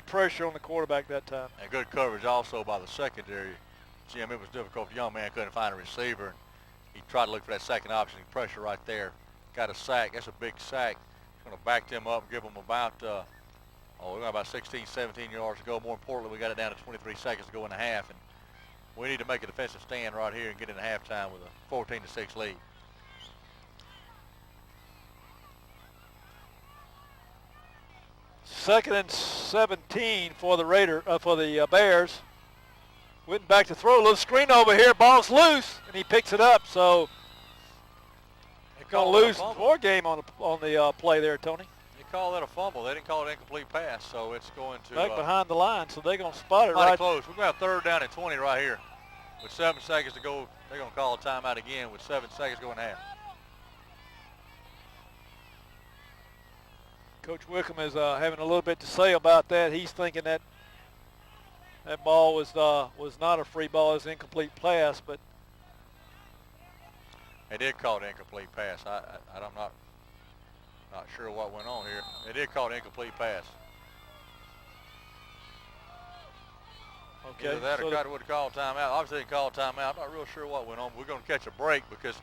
pressure on the quarterback that time. And good coverage also by the secondary. Jim, it was difficult. The young man couldn't find a receiver. He tried to look for that second option. Pressure right there. Got a sack. That's a big sack. Going to back them up and give them about, we got about 16, 17 yards to go. More importantly, we got it down to 23 seconds to go in the half. And we need to make a defensive stand right here and get into halftime with a 14-6 lead. Second and 17 for the Bears. Went back to throw, a little screen over here. Ball's loose, and he picks it up. So they're going to lose the ball game on the play there, Tony. They call that a fumble. They didn't call it incomplete pass, so it's going to back behind the line. So they're going to spot it mighty right close. We're going to have 3rd down and 20 right here. With 7 seconds to go, they're going to call a timeout again with 7 seconds going half. Coach Wickham is having a little bit to say about that. He's thinking that ball was not a free ball, it was an incomplete pass, but they did call it an incomplete pass. I'm not sure what went on here. They did call it an incomplete pass. Okay. Either that or Cottonwood called timeout. Obviously, they called timeout. I'm not real sure what went on. We're going to catch a break because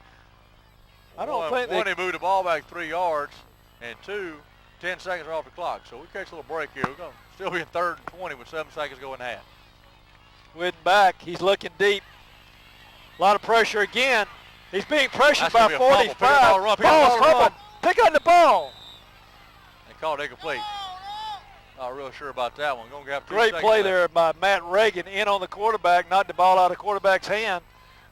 I don't think they moved the ball back 3 yards, and 2, 10 seconds are off the clock. So we catch a little break here. We're going to still be in 3rd and 20 with 7 seconds going in half. Whitten back. He's looking deep. A lot of pressure again. He's being pressured by 45. Ball's fumbled. Pick up the ball. They called it incomplete. Not real sure about that one. Going to have 2 Great seconds play left. there by Matt Reagan in on the quarterback, knocked the ball out of the quarterback's hand.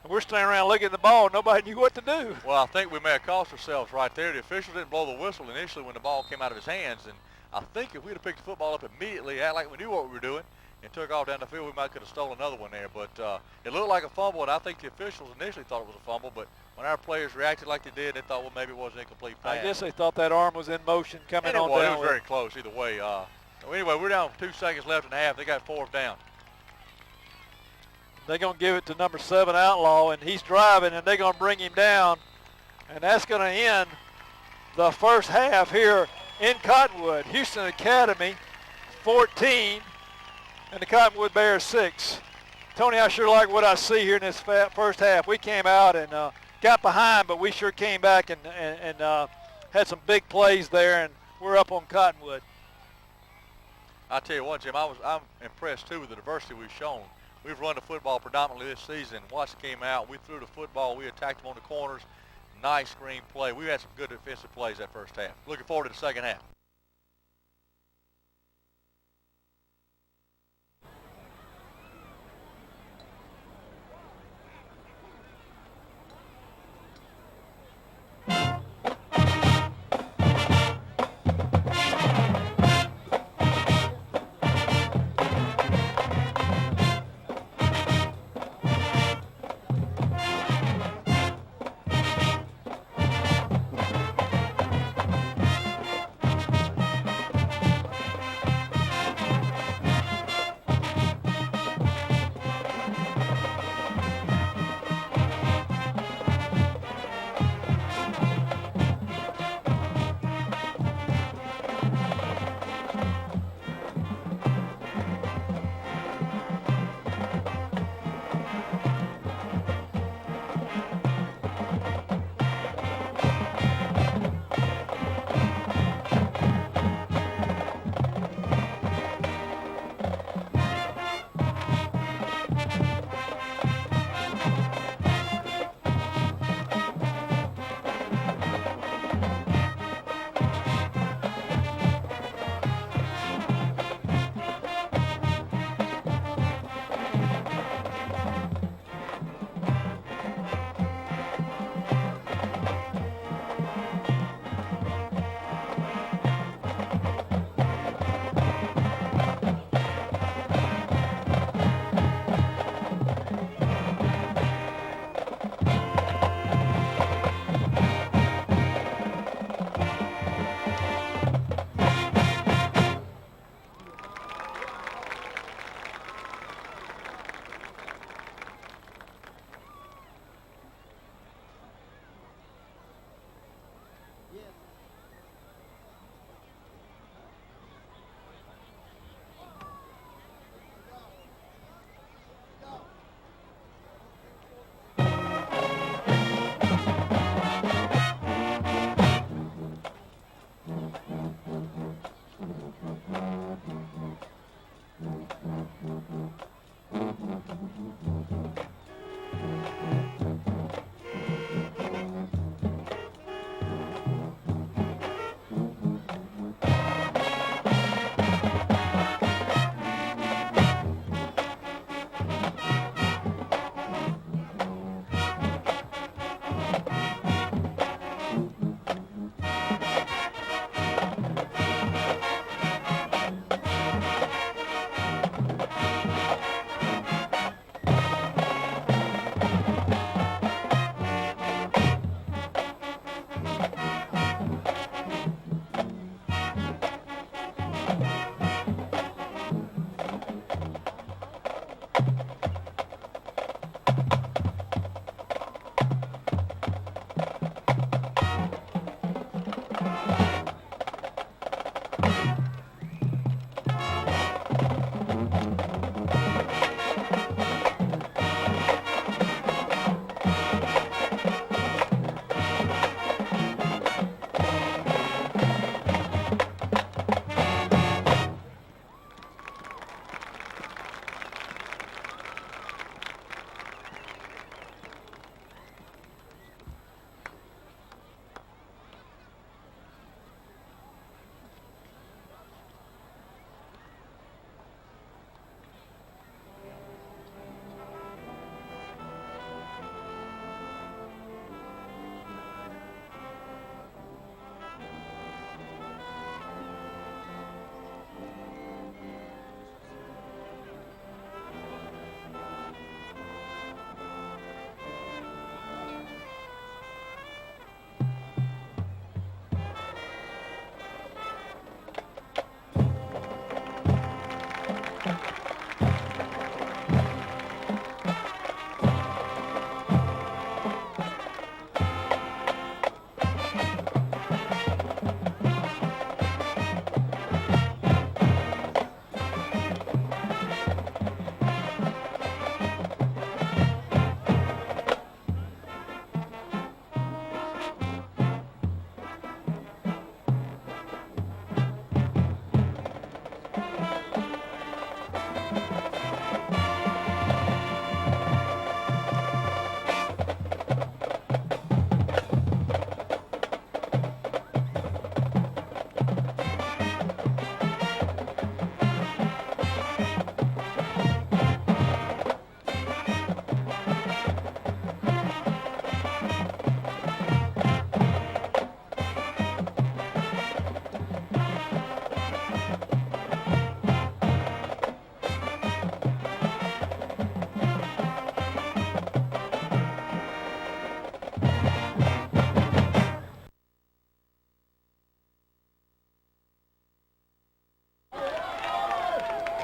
And we're standing around looking at the ball. Nobody knew what to do. Well, I think we may have cost ourselves right there. The official didn't blow the whistle initially when the ball came out of his hands. And I think if we'd have picked the football up immediately, act like we knew what we were doing, and took off down the field, we might could have stolen another one there. But it looked like a fumble, and I think the officials initially thought it was a fumble. But when our players reacted like they did, they thought, well, maybe it was an incomplete pass. I guess they thought that arm was in motion coming on down. It was very close either way. Anyway, we're down 2 seconds left in the half. They got 4th down. They're going to give it to number 7, Outlaw, and he's driving, and they're going to bring him down. And that's going to end the first half here in Cottonwood. Houston Academy 14 and the Cottonwood Bears 6. Tony, I sure like what I see here in this first half. We came out and got behind, but we sure came back and had some big plays there, and we're up on Cottonwood. I tell you what, Jim, I'm impressed too with the diversity we've shown. We've run the football predominantly this season. Watts came out, we threw the football, we attacked them on the corners. Nice screen play. We had some good defensive plays that first half. Looking forward to the second half.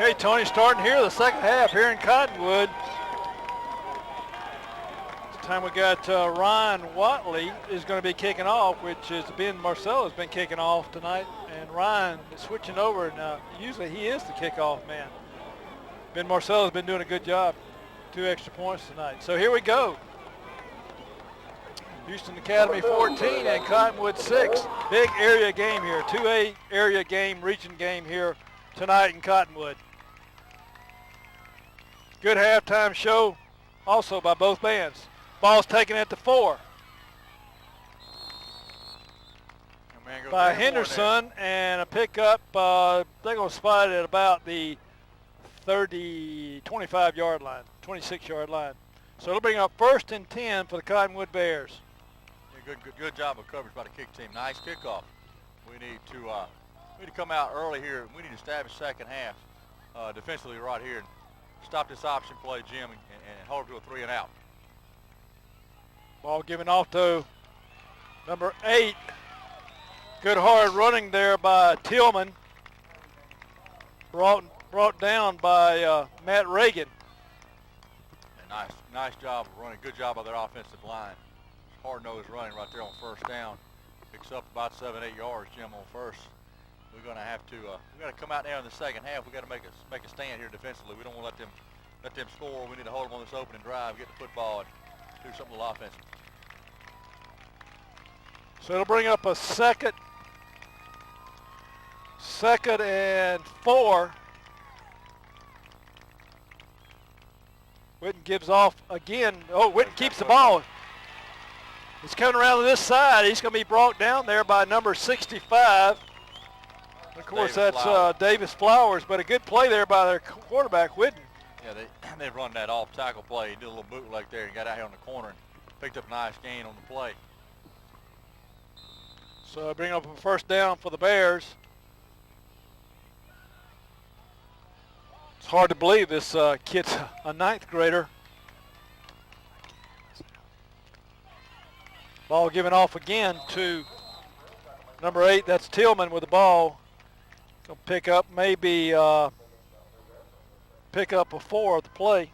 Okay, Tony, starting here the second half here in Cottonwood. This time we got Ryan Watley is going to be kicking off, which is Ben Marcel has been kicking off tonight. And Ryan is switching over, and usually he is the kickoff man. Ben Marcel has been doing a good job. 2 extra points tonight. So here we go. Houston Academy 14 and Cottonwood 6. Big area game here. 2A area game, region game here tonight in Cottonwood. Good halftime show also by both bands. Ball's taken at the 4 by Henderson, and a pickup. They're going to spot it at about the 25-yard line, 26-yard line. So it'll bring up 1st and 10 for the Cottonwood Bears. Yeah, good job of coverage by the kick team. Nice kickoff. We need to come out early here. We need to establish second half defensively right here and stop this option play, Jim, and hold it to a 3 and out. Ball given off to number 8. Good hard running there by Tillman. Brought down by Matt Reagan. And nice job of running. Good job by their offensive line. Hard-nosed running right there on 1st down. Picks up about 7-8 yards, Jim, on 1st. We're going to have to we got to come out there in the second half. We got to make a stand here defensively. We don't want to let them score. We need to hold them on this opening drive, get the football, and do something a little offensive. So it'll bring up a second and 4. Whitten gives off again. Oh, Whitten keeps the ball. He's coming around to this side. He's going to be brought down there by number 65. Of course, that's Davis Flowers, but a good play there by their quarterback, Whitten. Yeah, they run that off tackle play. He did a little bootleg there and got out here on the corner and picked up a nice gain on the play. So bring up a 1st down for the Bears. It's hard to believe this kid's a 9th grader. Ball given off again to number 8. That's Tillman with the ball. Gonna pick up maybe pick up a 4 of the play.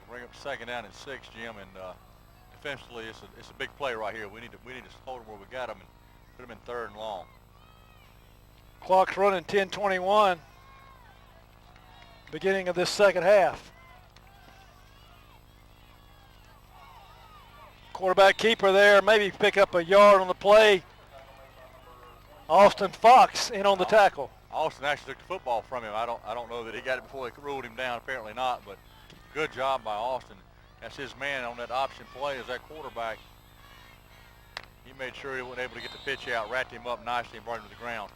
Bring up 2nd down and 6, Jim, and defensively it's a big play right here. We need to hold them where we got them and put them in 3rd and long. Clock's running 10:21. Beginning of this second half. Quarterback keeper there, maybe pick up a yard on the play. Austin Fox in on the tackle. Austin actually took the football from him. I don't know that he got it before they ruled him down. Apparently not, but good job by Austin. That's his man on that option play as that quarterback. He made sure he wasn't able to get the pitch out, wrapped him up nicely and brought him to the ground.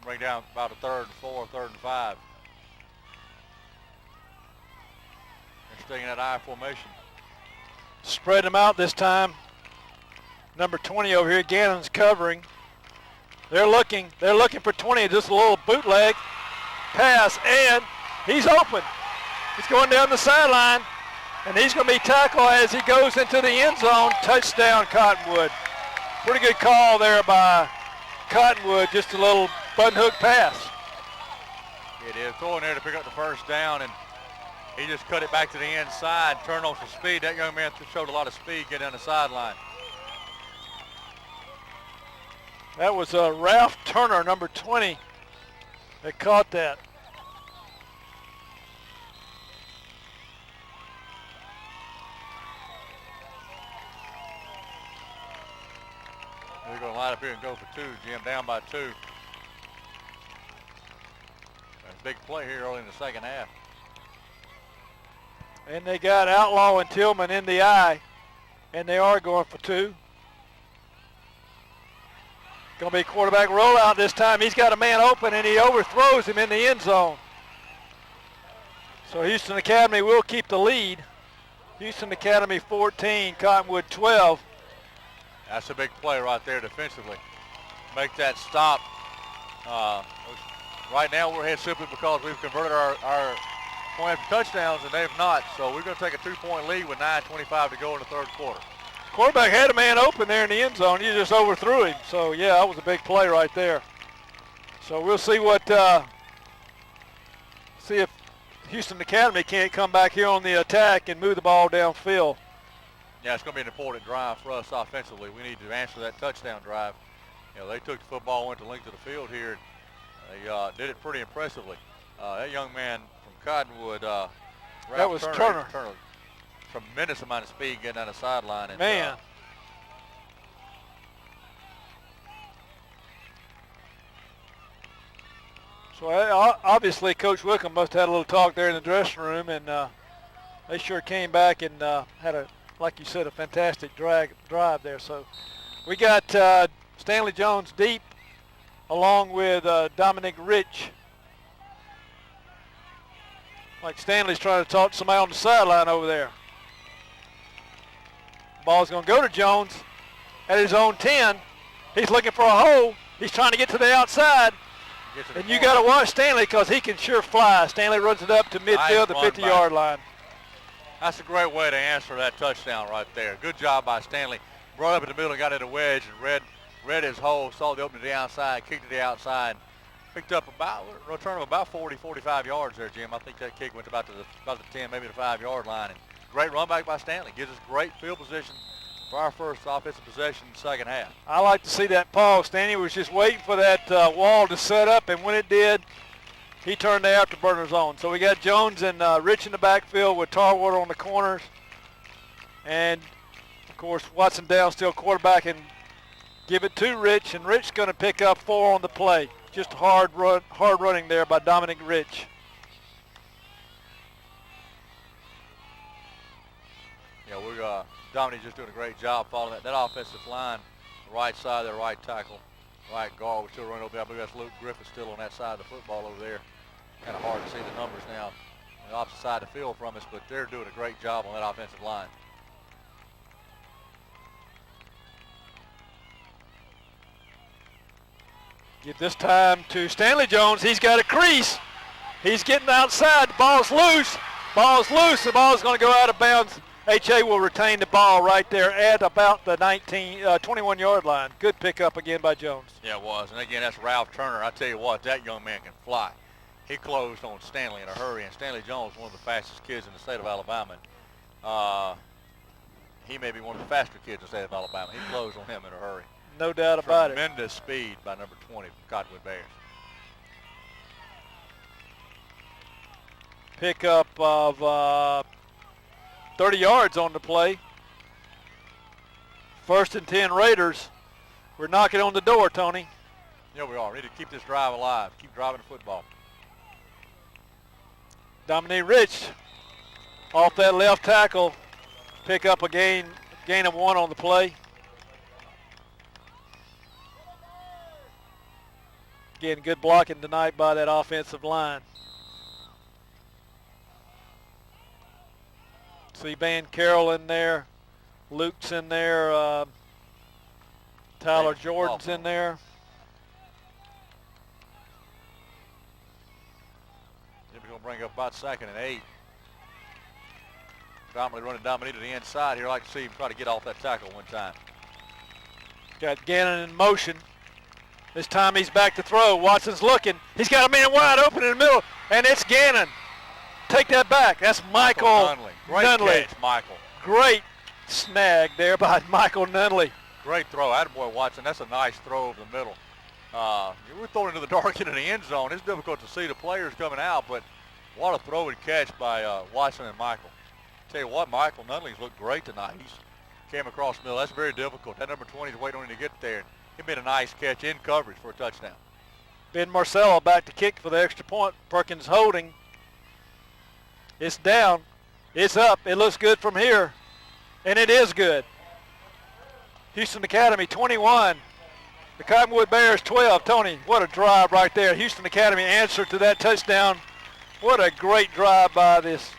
Bring down about a 3rd and 4, 3rd and 5. They're staying in that I formation. Spread them out this time. Number 20 over here, Gannon's covering. They're looking for 20, just a little bootleg pass, and he's open. He's going down the sideline, and he's going to be tackled as he goes into the end zone. Touchdown, Cottonwood. Pretty good call there by Cottonwood, just a little button hook pass. It is throwing there to pick up the 1st down, and he just cut it back to the inside, turned on some speed. That young man showed a lot of speed getting down the sideline. That was Ralph Turner, number 20, that caught that. They're going to line up here and go for 2, Jim, down by 2. That's a big play here early in the second half. And they got Outlaw and Tillman in the eye, and they are going for 2. Going to be quarterback rollout this time. He's got a man open, and he overthrows him in the end zone. So Houston Academy will keep the lead. Houston Academy 14, Cottonwood 12. That's a big play right there defensively. Make that stop. Right now we're ahead simply because we've converted our point for touchdowns, and they've not. So we're going to take a 2-point lead with 9:25 to go in the 3rd quarter. Quarterback had a man open there in the end zone. You just overthrew him. So, yeah, that was a big play right there. So we'll see what, see if Houston Academy can't come back here on the attack and move the ball downfield. Yeah, it's going to be an important drive for us offensively. We need to answer that touchdown drive. You know, they took the football, went the length of the field here. They did it pretty impressively. That young man from Cottonwood, that was Turner. Tremendous amount of speed getting down the sideline. And, man. So obviously Coach Wickham must have had a little talk there in the dressing room, and they sure came back and had a, like you said, a fantastic drive there. So we got Stanley Jones deep along with Dominic Rich. Like Stanley's trying to talk to somebody on the sideline over there. Ball's going to go to Jones at his own 10. He's looking for a hole. He's trying to get to the outside. And you got to watch Stanley because he can sure fly. Stanley runs it up to midfield, the 50-yard line. That's a great way to answer that touchdown right there. Good job by Stanley. Brought up in the middle and got in a wedge and read his hole, saw the opening to the outside, kicked to the outside. Picked up return of about 40, 45 yards there, Jim. I think that kick went about the 10, maybe the 5-yard line. And great run back by Stanley. Gives us great field position for our first offensive possession in the second half. I like to see that pause. Stanley was just waiting for that wall to set up, and when it did, he turned the afterburners on. So we got Jones and Rich in the backfield with Tarwater on the corners. And, of course, Watson down still quarterback and give it to Rich, and Rich going to pick up 4 on the play. Just hard running there by Dominic Rich. Yeah, Dominic's just doing a great job following that offensive line, the right side, their right tackle, right guard. We're still running over there. I believe that's Luke Griffith still on that side of the football over there. Kind of hard to see the numbers now on the opposite side of the field from us, but they're doing a great job on that offensive line. Give this time to Stanley Jones. He's got a crease. He's getting outside. The ball's loose. Ball's loose. The ball's going to go out of bounds. HA will retain the ball right there at about the 21-yard line. Good pickup again by Jones. Yeah, it was. And again, that's Ralph Turner. I tell you what, that young man can fly. He closed on Stanley in a hurry, and Stanley Jones, one of the fastest kids in the state of Alabama. He may be one of the faster kids in the state of Alabama. He closed on him in a hurry. No doubt about it. Tremendous speed by number 20 from Cottonwood Bears. Pickup of 30 yards on the play. 1st and 10 Raiders. We're knocking on the door, Tony. Yeah, we are. We need to keep this drive alive. Keep driving the football. Dominic Rich off that left tackle. Pick up a gain of 1 on the play. Again, good blocking tonight by that offensive line. See Van Carroll in there. Luke's in there. Tyler Jordan's in there. Jimmy's going to bring up about 2nd and 8. Dominic to the inside here. I'd like to see him try to get off that tackle one time. Got Gannon in motion. This time he's back to throw. Watson's looking. He's got a man wide open in the middle, and it's Gannon. Take that back. That's Michael Nunley. Great Nunley. catch, Michael. Great snag there by Michael Nunley. Great throw. Attaboy, Watson. That's a nice throw over the middle. We're throwing into the dark into the end zone. It's difficult to see the players coming out, but what a throw and catch by Watson and Michael. Tell you what, Michael Nunley's looked great tonight. He's came across the middle. That's very difficult. That number 20 is waiting on him to get there. He made a nice catch in coverage for a touchdown. Ben Marcello back to kick for the extra point. Perkins holding. It's down. It's up. It looks good from here. And it is good. Houston Academy 21. The Cottonwood Bears 12. Tony, what a drive right there. Houston Academy answered to that touchdown. What a great drive by this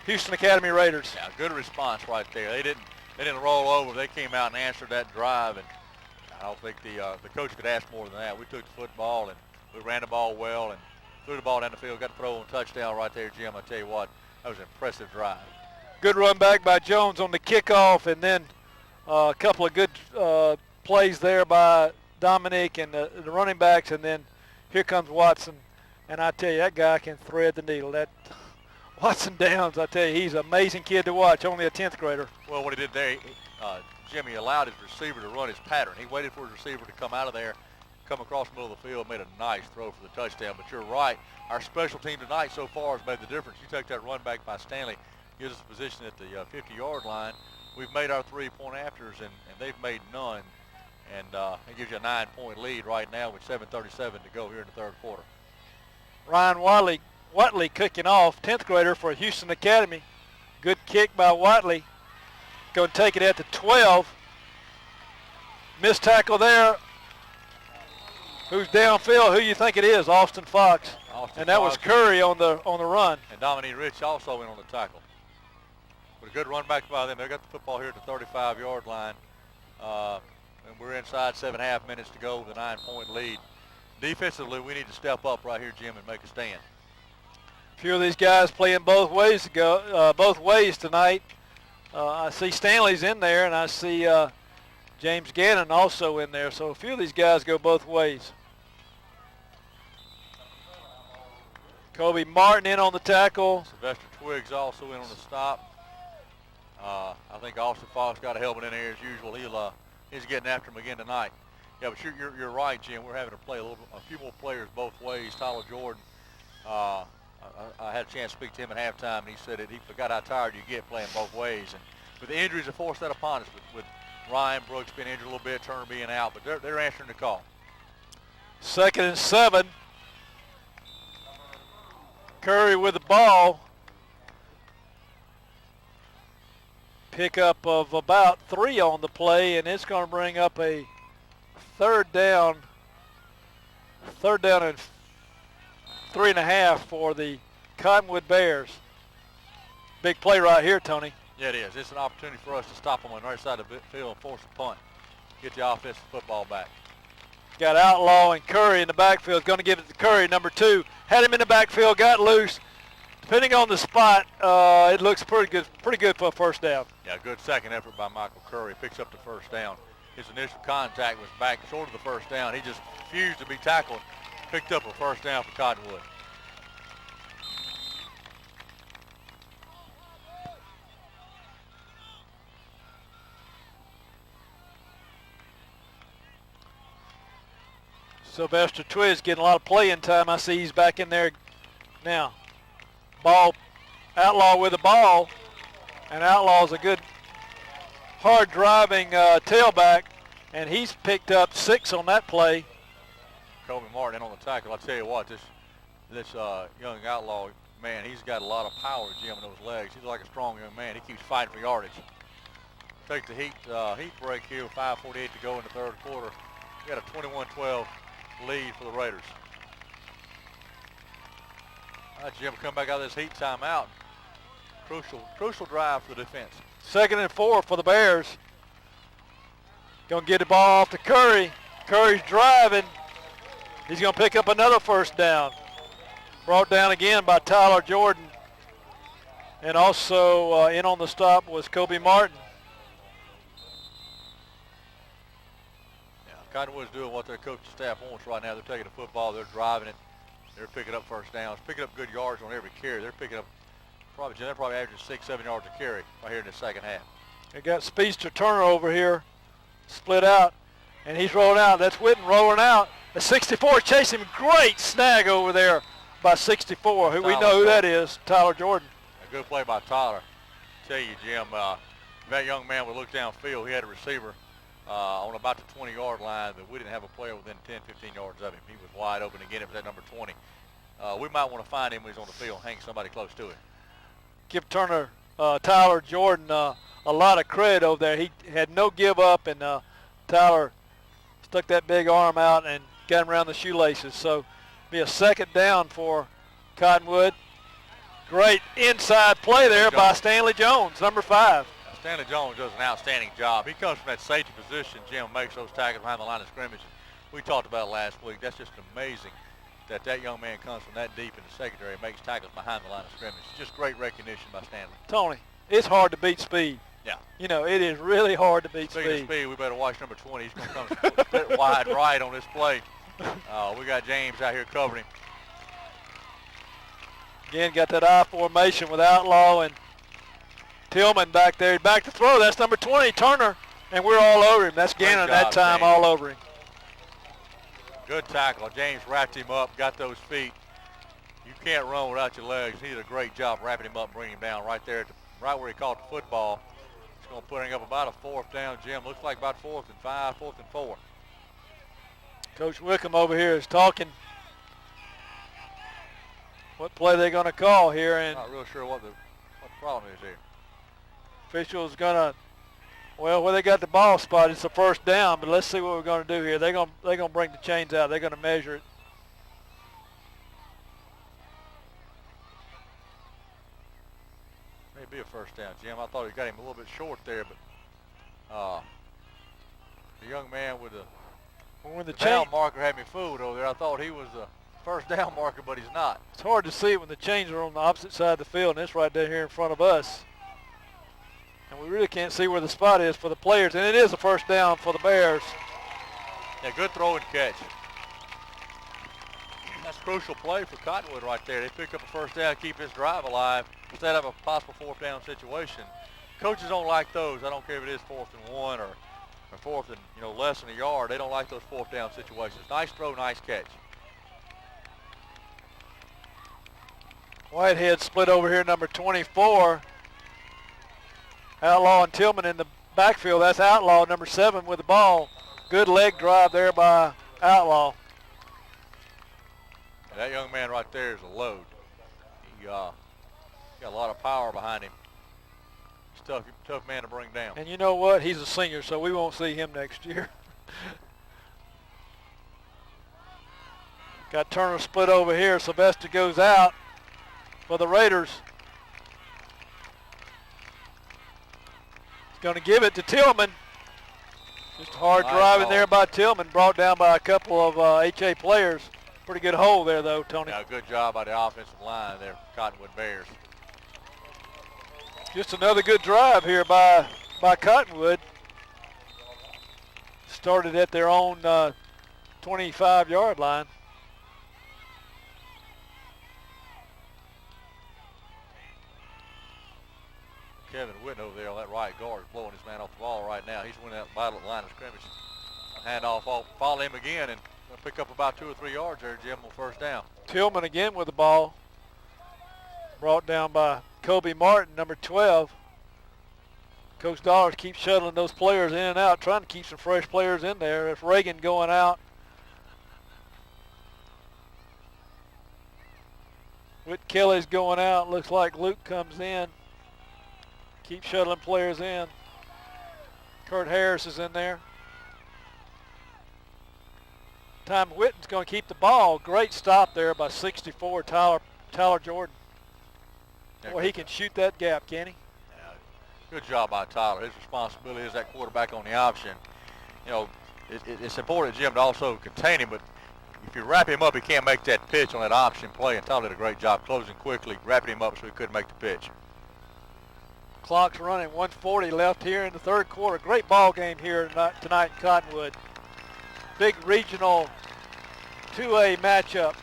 Houston Academy Raiders. Yeah, good response right there. They didn't roll over. They came out and answered that drive, and I don't think the coach could ask more than that. We took the football and we ran the ball well and threw the ball down the field. Got the throw on touchdown right there, Jim. I tell you what, that was an impressive drive. Good run back by Jones on the kickoff, and then A couple of good plays there by Dominic and the running backs, and then here comes Watson. And I tell you, that guy can thread the needle. That Watson Downs, I tell you, he's an amazing kid to watch, only a 10th grader. Well, what he did there, Jimmy allowed his receiver to run his pattern. He waited for his receiver to come out of there, come across the middle of the field, made a nice throw for the touchdown. But you're right, our special team tonight so far has made the difference. You take that run back by Stanley, gives us a position at the 50-yard line. We've made our 3-point afters, and they've made none. And it gives you a 9-point lead right now with 7:37 to go here in the third quarter. Ryan Watley kicking off, 10th grader for Houston Academy. Good kick by Watley. Going to take it at the 12. Missed tackle there. Who's downfield? Who you think it is? Austin Fox. And that was Curry on the run. And Dominique Rich also went on the tackle. But a good run back by them. They got the football here at the 35-yard line. And we're inside 7.5 minutes to go with a 9-point lead. Defensively, we need to step up right here, Jim, and make a stand. A few of these guys playing both ways tonight. I see Stanley's in there, and I see James Gannon also in there. So a few of these guys go both ways. Kobe Martin in on the tackle. Sylvester Twiggs also in on the stop. I think Austin Fox got a helmet in there as usual. He's getting after him again tonight. Yeah, but you're right, Jim. We're having to play a few more players both ways. Tyler Jordan, I had a chance to speak to him at halftime, and he said that he forgot how tired you get playing both ways. And with the injuries, of course, that upon us, with Ryan Brooks being injured a little bit, Turner being out, but they're answering the call. 2nd and 7. Curry with the ball. Pickup of about 3 on the play, and it's going to bring up a third down and 3.5 for the Cottonwood Bears. Big play right here, Tony. Yeah, it is. It's an opportunity for us to stop them on the right side of the field and force a punt. Get the offensive football back. Got Outlaw and Curry in the backfield. Going to give it to Curry, number 2. Had him in the backfield, got loose. Depending on the spot, it looks pretty good for a first down. Yeah, good second effort by Michael Curry. Picks up the first down. His initial contact was back short of the first down. He just refused to be tackled. Picked up a first down for Cottonwood. Sylvester Twiggs getting a lot of playing time. I see he's back in there now. Ball, Outlaw with the ball, and Outlaw's a good hard driving tailback, and he's picked up 6 on that play. Kobe Martin on the tackle. I tell you what, this young Outlaw, man, he's got a lot of power, Jim, in those legs. He's like a strong young man. He keeps fighting for yardage. Take the heat break here with 5:48 to go in the third quarter. We got a 21-12 lead for the Raiders. All right, Jim, come back out of this heat timeout. Crucial drive for the defense. 2nd and 4 for the Bears. Going to get the ball off to Curry. Curry's driving. He's going to pick up another first down. Brought down again by Tyler Jordan. And also in on the stop was Kobe Martin. Yeah, Cottonwood's doing what their coaching staff wants right now. They're taking the football. They're driving it. They're picking up first downs, picking up good yards on every carry. They're picking up they're probably averaging 6-7 yards a carry right here in the second half. They got Speedster Turner over here, split out, and he's rolling out. That's Witten rolling out. The 64 chasing him. Great snag over there by 64. Who we know who that is, Tyler Jordan. A good play by Tyler. I tell you, Jim, that young man would look downfield. He had a receiver on about the 20-yard line, but we didn't have a player within 10, 15 yards of him. He was wide open again. It was at number 20. We might want to find him when he's on the field, hang somebody close to him. Give Tyler Jordan a lot of credit over there. He had no give up, and Tyler stuck that big arm out and got him around the shoelaces. So be a second down for Cottonwood. Great inside play there by Stanley Jones, number 5. Stanley Jones does an outstanding job. He comes from that safety position. Jim makes those tackles behind the line of scrimmage. We talked about it last week. That's just amazing that young man comes from that deep in the secondary and makes tackles behind the line of scrimmage. Just great recognition by Stanley. Tony, it's hard to beat speed. Yeah. You know, it is really hard to beat Speaking of speed. speed, we better watch number 20. He's going to come split wide right on this play. We got James out here covering him. Again, got that I formation with Outlaw and Tillman back there. Back to throw. That's number 20, Turner. And we're all over him. That's Gannon that time, James. all over him. Good tackle. James wrapped him up, got those feet. You can't run without your legs. He did a great job wrapping him up and bringing him down right there, right where he caught the football. It's going to put him up about a 4th down, Jim. Looks like about 4th and 5, 4th and 4. Coach Wickham over here is talking what play they're going to call here, and not real sure what the problem is here. official's going to, well, where they got the ball spot, it's a 1st down, but let's see what we're going to do here. They're going to bring the chains out. They're going to measure it. Maybe a 1st down, Jim. I thought he got him a little bit short there, but the young man with the down marker had me fooled over there. I thought he was the 1st down marker, but he's not. It's hard to see it when the chains are on the opposite side of the field, and it's right down here in front of us. And we really can't see where the spot is for the players, and it is a 1st down for the Bears. Yeah, good throw and catch. That's a crucial play for Cottonwood right there. They pick up a 1st down, keep this drive alive instead of a possible 4th down situation. Coaches don't like those. I don't care if it is 4th and 1 or 4th and less than a yard. They don't like those 4th down situations. Nice throw, nice catch. Whitehead split over here, number 24. Outlaw and Tillman in the backfield. That's Outlaw, number 7 with the ball. Good leg drive there by Outlaw. That young man right there is a load. He got a lot of power behind him. He's a tough man to bring down. And you know what? He's a senior, so we won't see him next year. Got Turner split over here. Sylvester goes out for the Raiders. He's going to give it to Tillman. Just hard driving there by Tillman, brought down by a couple of HA players. Pretty good hole there, though, Tony. Yeah, good job by the offensive line there, Cottonwood Bears. Just another good drive here by Cottonwood. Started at their own 25-yard line. Kevin Whitten over there on that right guard is blowing his man off the ball right now. He's winning that battle at the line of scrimmage. Handoff off, follow him again, and pick up about 2 or 3 yards there, Jim, on 1st down. Tillman again with the ball. Brought down by Kobe Martin, number 12. Coach Dollars keeps shuttling those players in and out, trying to keep some fresh players in there. It's Reagan going out. Whit Kelly's going out. Looks like Luke comes in. Keep shuttling players in. Kurt Harris is in there. Time Whitten's going to keep the ball. Great stop there by 64, Tyler Jordan. Boy, he can shoot that gap, can he? Yeah, good job by Tyler. His responsibility is that quarterback on the option. It's important, Jim, to also contain him, but if you wrap him up, he can't make that pitch on that option play, and Tyler did a great job closing quickly, wrapping him up so he couldn't make the pitch. Clock's running, 1:40 left here in the 3rd quarter. Great ball game here tonight in Cottonwood. Big regional 2A matchup.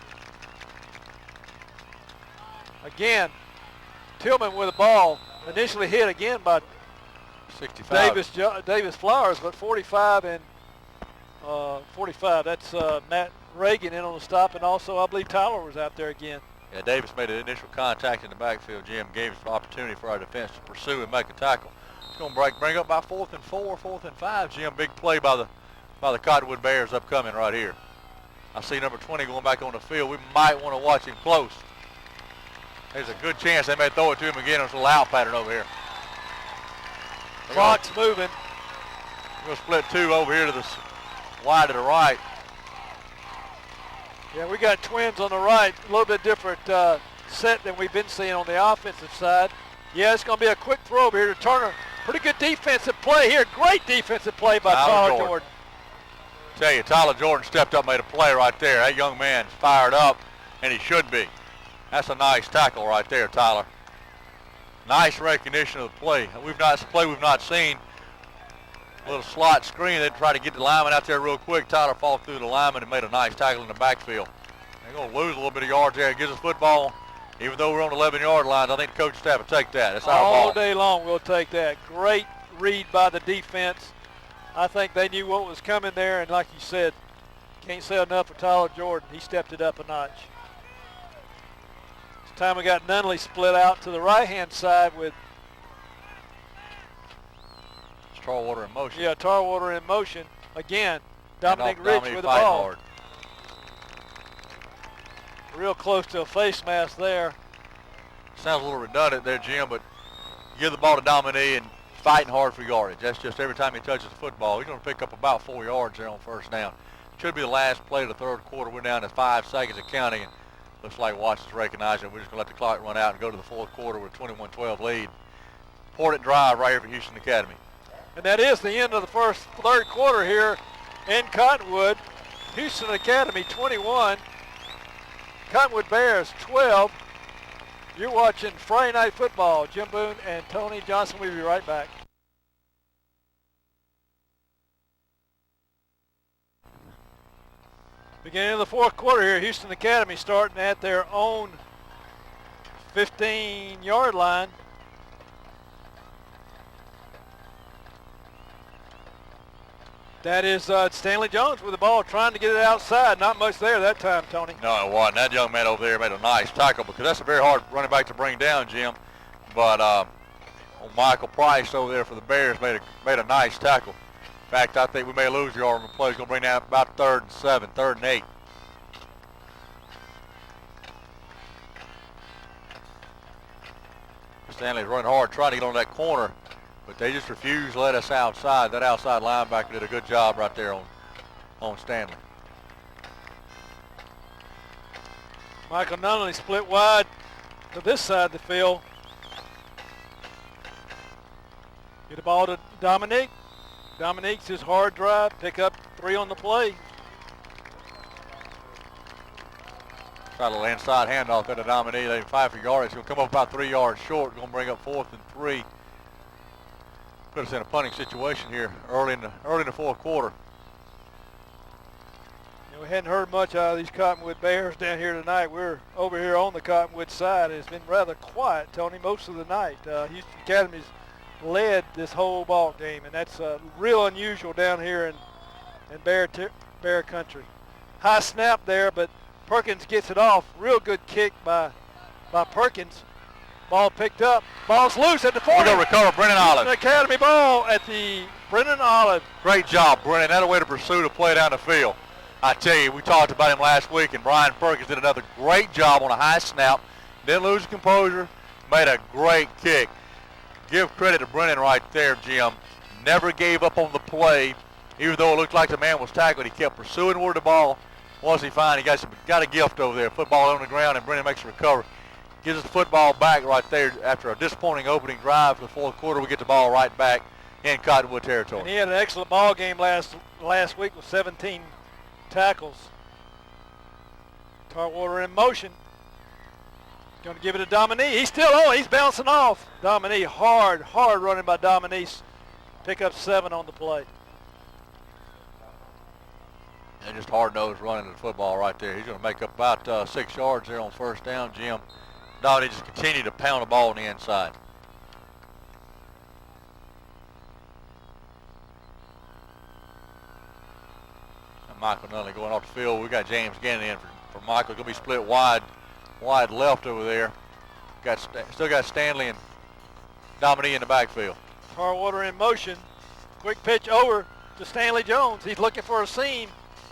Again, Tillman with the ball, initially hit again by 65. Davis Flowers, but 45 and 45. That's Matt Reagan in on the stop, and also I believe Tyler was out there again. Yeah, Davis made an initial contact in the backfield. Jim gave us an opportunity for our defense to pursue and make a tackle. It's going to bring up by 4th and 4, 4th and 5. Jim, big play by the Cottonwood Bears upcoming right here. I see number 20 going back on the field. We might want to watch him close. There's a good chance they may throw it to him again. It's a little out pattern over here. Clock's moving. We're going to split 2 over here to the wide to the right. Yeah, we got twins on the right. A little bit different set than we've been seeing on the offensive side. Yeah, it's going to be a quick throw over here to Turner. Pretty good defensive play here. Great defensive play by Tyler Jordan. Tell you, Tyler Jordan stepped up, made a play right there. That young man's fired up, and he should be. That's a nice tackle right there, Tyler. Nice recognition of the play. We've not seen. A little slot screen. They try to get the lineman out there real quick. Tyler fall through the lineman and made a nice tackle in the backfield. They're going to lose a little bit of yards there. It gives us football. Even though we're on the 11-yard line, I think the coaching staff will take that. That's our ball. All day long we'll take that. Great read by the defense. I think they knew what was coming there, and like you said, can't say enough for Tyler Jordan. He stepped it up a notch. This time we got Nunley split out to the right-hand side with Tarwater in motion. Yeah, Tarwater in motion. Again, Dominic Rich with the ball. Hard. Real close to a face mask there. Sounds a little redundant there, Jim, but you give the ball to Dominique and fighting hard for yardage. That's just every time he touches the football. He's going to pick up about 4 yards there on first down. Should be the last play of the third quarter. We're down to 5 seconds of counting, and looks like Watson's recognizing we're just going to let the clock run out and go to the fourth quarter with a 21-12 lead. Important drive right here for Houston Academy. And that is the end of the third quarter here in Cottonwood. Houston Academy 21, Cottonwood Bears 12. You're watching Friday Night Football. Jim Boone and Tony Johnson. We'll be right back. Beginning of the fourth quarter here, Houston Academy starting at their own 15-yard line. That is Stanley Jones with the ball, trying to get it outside. Not much there that time, Tony. No, it wasn't. That young man over there made a nice tackle, because that's a very hard running back to bring down, Jim. But Michael Price over there for the Bears made a nice tackle. In fact, I think we may lose the yard on the play. He's going to bring down about 3rd and 7, 3rd and 8. Stanley's running hard, trying to get on that corner, but they just refuse to let us outside. That outside linebacker did a good job right there on Stanley. Michael Nunley split wide to this side of the field. Get the ball to Dominique. Dominique's his hard drive, pick up 3 on the play. Try a little inside handoff there to Dominique. They fight for yardage. He'll come up about 3 yards short. Going to bring up 4th and 3. Put us in a punting situation here early in the fourth quarter. And we hadn't heard much out of these Cottonwood Bears down here tonight. We're over here on the Cottonwood side. It's been rather quiet, Tony, most of the night. Houston Academy's led this whole ball game, and that's real unusual down here in Bear country. High snap there, but Perkins gets it off. Real good kick by Perkins. Ball picked up. Ball's loose at the 40. We're going to recover Brennan Olive. Academy ball at the Brennan Olive. Great job, Brennan. That's a way to pursue the play down the field. I tell you, we talked about him last week, and Brian Perkins did another great job on a high snap. Didn't lose his composure. Made a great kick. Give credit to Brennan right there, Jim. Never gave up on the play. Even though it looked like the man was tackled, he kept pursuing toward the ball. Once he finally got a gift over there. Football on the ground, and Brennan makes a recovery. Gives us the football back right there after a disappointing opening drive for the fourth quarter. We get the ball right back in Cottonwood territory. And he had an excellent ball game last week with 17 tackles. Tarwater in motion. Going to give it to Dominique. He's still on. He's bouncing off. Dominique, hard running by Dominique. Pick up 7 on the play. And just hard-nosed running the football right there. He's going to make up about 6 yards there on first down, Jim. Dominique just continued to pound the ball on the inside. And Michael Nunley going off the field. We got James Gannon in for Michael. Going to be split wide left over there. Still got Stanley and Dominique in the backfield. Tarwater in motion. Quick pitch over to Stanley Jones. He's looking for a seam.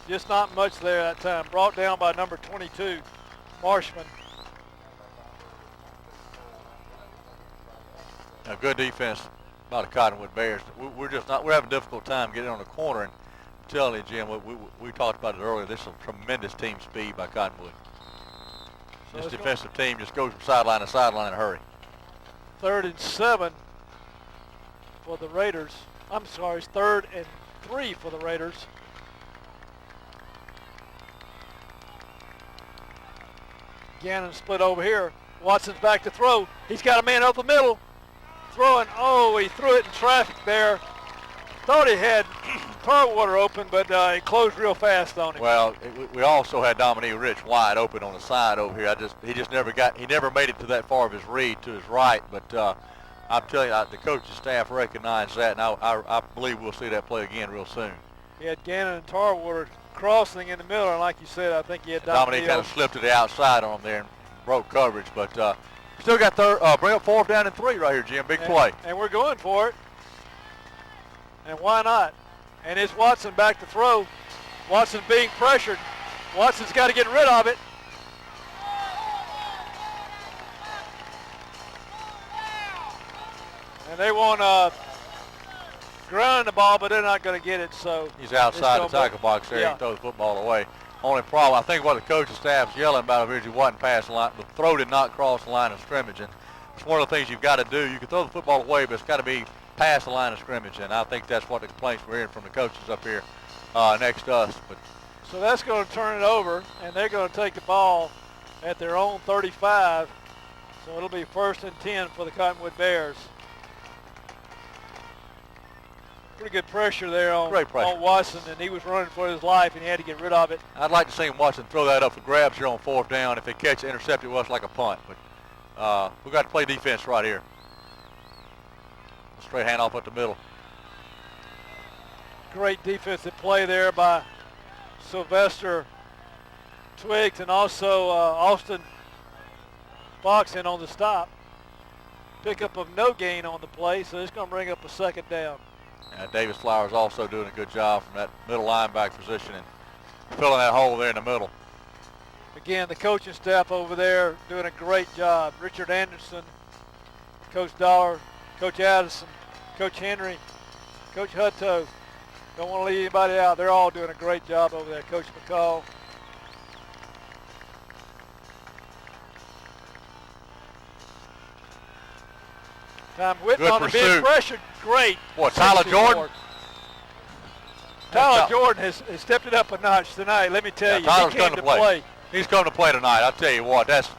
Just not much there that time. Brought down by number 22, Marshman. A good defense by the Cottonwood Bears. We're having a difficult time getting on the corner. And I'm telling you, Jim, we talked about it earlier. This is a tremendous team speed by Cottonwood. So this defensive team just goes from sideline to sideline in a hurry. 3rd and 7 for the Raiders. I'm sorry, it's 3rd and 3 for the Raiders. Gannon split over here Watson's back to throw. He's got a man over the middle. Throwing, oh, he threw it in traffic there. Thought he had Tarwater open, but it closed real fast on him. Well, we also had Dominique Rich wide open on the side over here. He never made it to that far of his read to his right, but I'm telling you, the coaching staff recognized that, and I believe we'll see that play again real soon. He had Gannon and Tarwater crossing in the middle, and like you said, I think he had Dominique kind of slipped to the outside on him there and broke coverage, but still got bring up 4th down and 3 right here, Jim. Big play. And we're going for it. And why not? And it's Watson back to throw. Watson being pressured. Watson's got to get rid of it. And they want ground the ball, but they're not going to get it. So he's outside the tackle box there. Yeah. He throws the football away. Only problem, I think what the coaching staff's yelling about over here is he wasn't past the line. The throw did not cross the line of scrimmage. And it's one of the things you've got to do. You can throw the football away, but it's got to be past the line of scrimmage. And I think that's what the complaints we're hearing from the coaches up here next to us. But so that's going to turn it over, and they're going to take the ball at their own 35. So it'll be 1st and 10 for the Cottonwood Bears. Pretty good pressure there on Watson, and he was running for his life, and he had to get rid of it. I'd like to see Watson throw that up for grabs here on 4th down. If they catch it, intercept it, was like a punt. But we've got to play defense right here. Straight handoff up the middle. Great defensive play there by Sylvester Twiggs, and also Austin Fox in on the stop. Pickup of no gain on the play, so it's going to bring up a 2nd down. Davis Flowers also doing a good job from that middle linebacker position and filling that hole there in the middle. Again, the coaching staff over there doing a great job. Richard Anderson, Coach Dollar, Coach Addison, Coach Henry, Coach Hutto. Don't want to leave anybody out. They're all doing a great job over there. Coach McCall. Tom Whitten on the big pressure. Great. What, Tyler Jordan? Tyler Jordan has stepped it up a notch tonight. Let me tell you, Tyler's he came to play. He's coming to play tonight. I'll tell you what, that's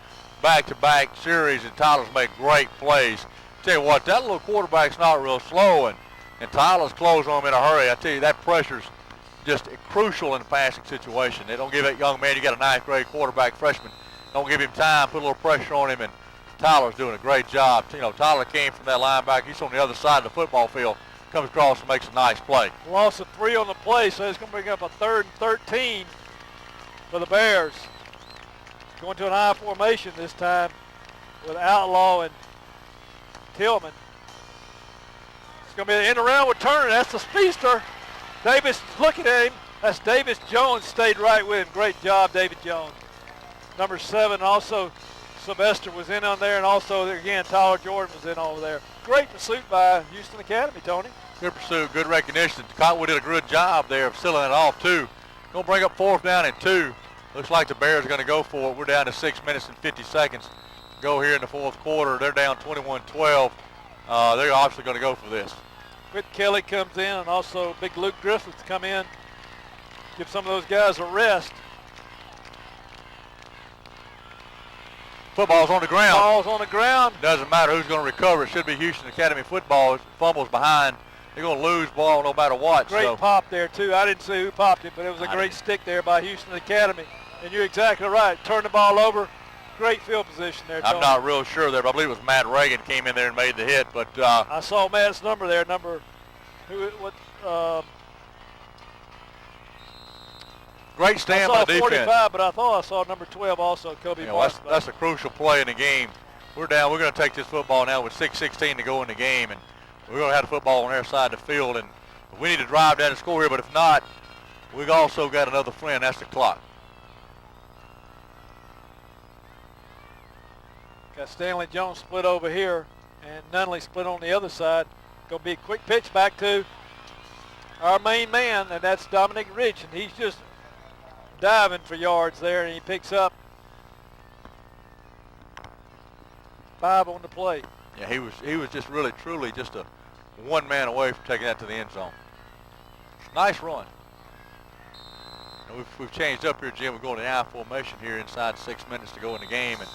back-to-back series, and Tyler's made great plays. Tell you what, that little quarterback's not real slow, and Tyler's closing on him in a hurry. I tell you, that pressure's just crucial in a passing situation. They don't give that young man, you got a 9th grade quarterback freshman, don't give him time, put a little pressure on him, and Tyler's doing a great job. You know, Tyler came from that linebacker. He's on the other side of the football field, comes across and makes a nice play. Loss of 3 on the play, so it's going to bring up a 3rd and 13 for the Bears. Going to an I formation this time with Outlaw and Tillman. It's going to be an end around with Turner. That's the speedster. Davis looking at him. That's Davis Jones, stayed right with him. Great job, David Jones. Number 7 also. Sylvester was in on there, and also, again, Tyler Jordan was in over there. Great pursuit by Houston Academy, Tony. Good pursuit, good recognition. Cottonwood did a good job there of sealing it off, too. Going to bring up 4th down and 2. Looks like the Bears are going to go for it. We're down to 6 minutes and 50 seconds. Go here in the 4th quarter. They're down 21-12. They're obviously going to go for this. Whit Kelly comes in, and also big Luke Griffiths come in. Give some of those guys a rest. Football's on the ground. Ball's on the ground. Doesn't matter who's going to recover. It should be Houston Academy football. Fumbles behind. They're going to lose ball no matter what. Great pop there, too. I didn't see who popped it, but it was a great stick there by Houston Academy. And you're exactly right. Turn the ball over. Great field position there, Tony. I'm not real sure there, but I believe it was Matt Reagan came in there and made the hit. But I saw Matt's number there. Great stand by the defense. 45, but I thought I saw number 12 also, Kobe Barnes. That's a crucial play in the game. We're down. We're going to take this football now with 6:16 to go in the game, and we're going to have the football on their side of the field, and we need to drive down and score here. But if not, we've also got another friend. That's the clock. Got Stanley Jones split over here, and Nunley split on the other side. Going to be a quick pitch back to our main man, and that's Dominic Rich, and he's just diving for yards there, and he picks up 5 on the play. Yeah, he was just really, truly just a one man away from taking that to the end zone. Nice run. And we've changed up here, Jim. We're going to the I formation here inside 6 minutes to go in the game, and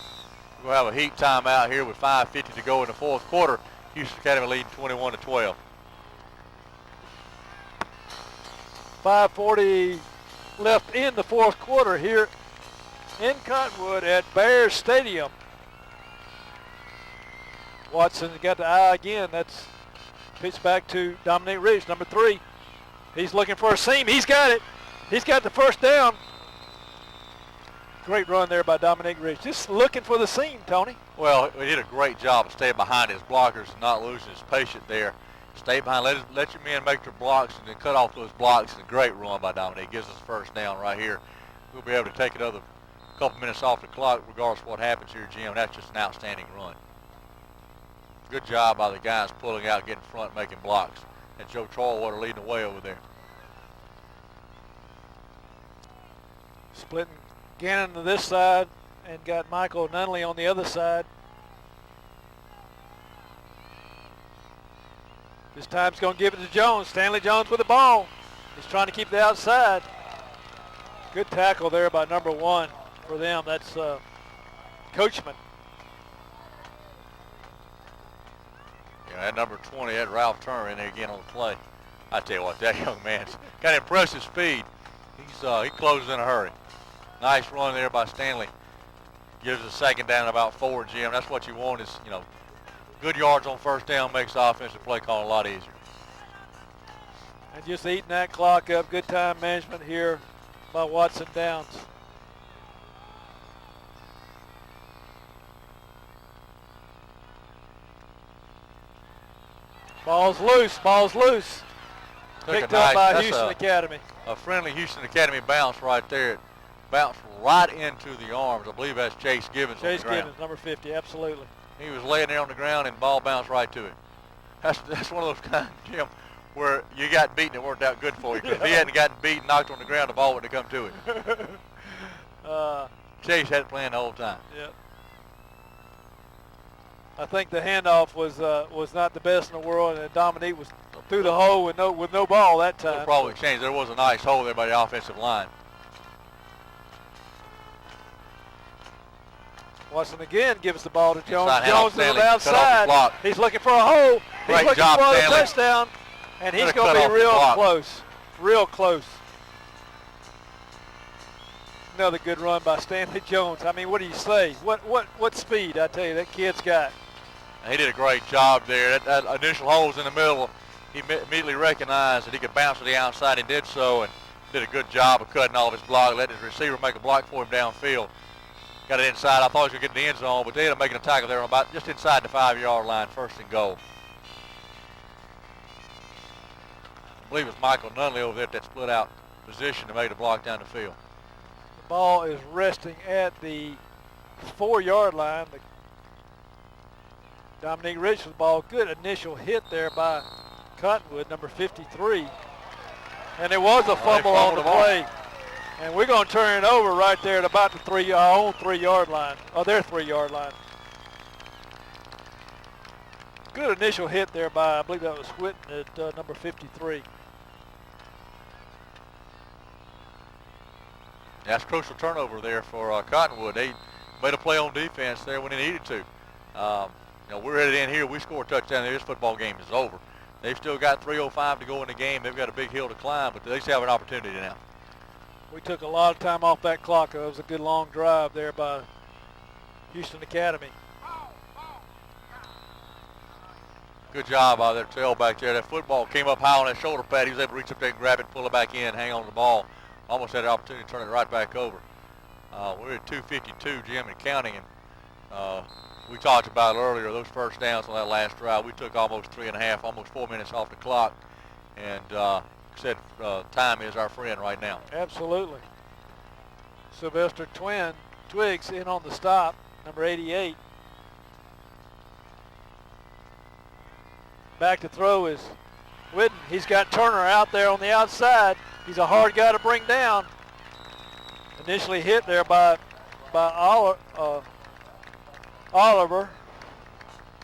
We'll have a heat timeout here with 5:50 to go in the fourth quarter. Houston Academy leading 21-12. 5:40 left in the fourth quarter here in Cottonwood at Bears Stadium. Watson got the eye again. That's pitched back to Dominic Ridge, number 3. He's looking for a seam. He's got it. He's got the first down. Great run there by Dominic Ridge. Just looking for the seam, Tony. Well, he did a great job of staying behind his blockers and not losing his patience there. Stay behind, let your men make their blocks and then cut off those blocks. And a great run by Dominic. Gives us first down right here. We'll be able to take another couple minutes off the clock regardless of what happens here, Jim. That's just an outstanding run. Good job by the guys pulling out, getting front, making blocks. And Joe Trollwater leading the way over there. Splitting Gannon to this side and got Michael Nunley on the other side. This time he's going to give it to Jones. Stanley Jones with the ball. He's trying to keep the outside. Good tackle there by number 1 for them. That's Coachman. Yeah, that number 20, that Ralph Turner in there again on the play. I tell you what, that young man's got impressive speed. He closes in a hurry. Nice run there by Stanley. Gives us a second down about 4, Jim. That's what you want is, good yards on first down makes the offensive play call a lot easier. And just eating that clock up. Good time management here by Watson Downs. Ball's loose. Ball's loose. Picked up by Houston Academy. A friendly Houston Academy bounce right there. It bounced right into the arms. I believe that's Chase Gibbons. Chase Gibbons, number 50, absolutely. He was laying there on the ground and the ball bounced right to him. That's one of those kinds, Jim, where you got beaten, it worked out good for you. Because if he hadn't gotten beat, knocked on the ground, the ball wouldn't have come to him. Chase had it planned the whole time. Yep. I think the handoff was not the best in the world, and Dominique was through the hole with no ball that time. It'll probably changed. There was a nice hole there by the offensive line. Watson again gives the ball to Jones. Inside Jones is on the outside. He's looking for a hole. Great He's looking job, for Stanley. a touchdown, and he's going to be real close. Real close. Another good run by Stanley Jones. I mean, what do you say? What speed? I tell you, that kid's got. He did a great job there. That initial hole was in the middle. He immediately recognized that he could bounce to the outside. He did so and did a good job of cutting off his block. Let his receiver make a block for him downfield. Got it inside. I thought he was going to get in the end zone, but they ended up making a tackle there about just inside the 5-yard line, first and goal. I believe it was Michael Nunley over there at that split out position to make the block down the field. The ball is resting at the 4-yard line. Dominique Rich with the ball. Good initial hit there by Cottonwood, number 53. And there was a fumble on the play. And we're going to turn it over right there at about our own 3-yard line, or their 3-yard line. Good initial hit there by, I believe that was Whitten at number 53. That's a crucial turnover there for Cottonwood. They made a play on defense there when they needed to. We're headed in here. We score a touchdown there. This football game is over. They've still got 3:05 to go in the game. They've got a big hill to climb, but they still have an opportunity now. We took a lot of time off that clock. It was a good long drive there by Houston Academy. Good job out there, tailback there. That football came up high on that shoulder pad. He was able to reach up there and grab it, pull it back in, hang on to the ball. Almost had an opportunity to turn it right back over. We're at 2:52, Jim, and counting. And we talked about it earlier, those first downs on that last drive. We took almost 3.5, almost 4 minutes off the clock. And said time is our friend right now. Absolutely. Sylvester Twiggs in on the stop, number 88. Back to throw is Whitten. He's got Turner out there on the outside. He's a hard guy to bring down. Initially hit there by Oliver.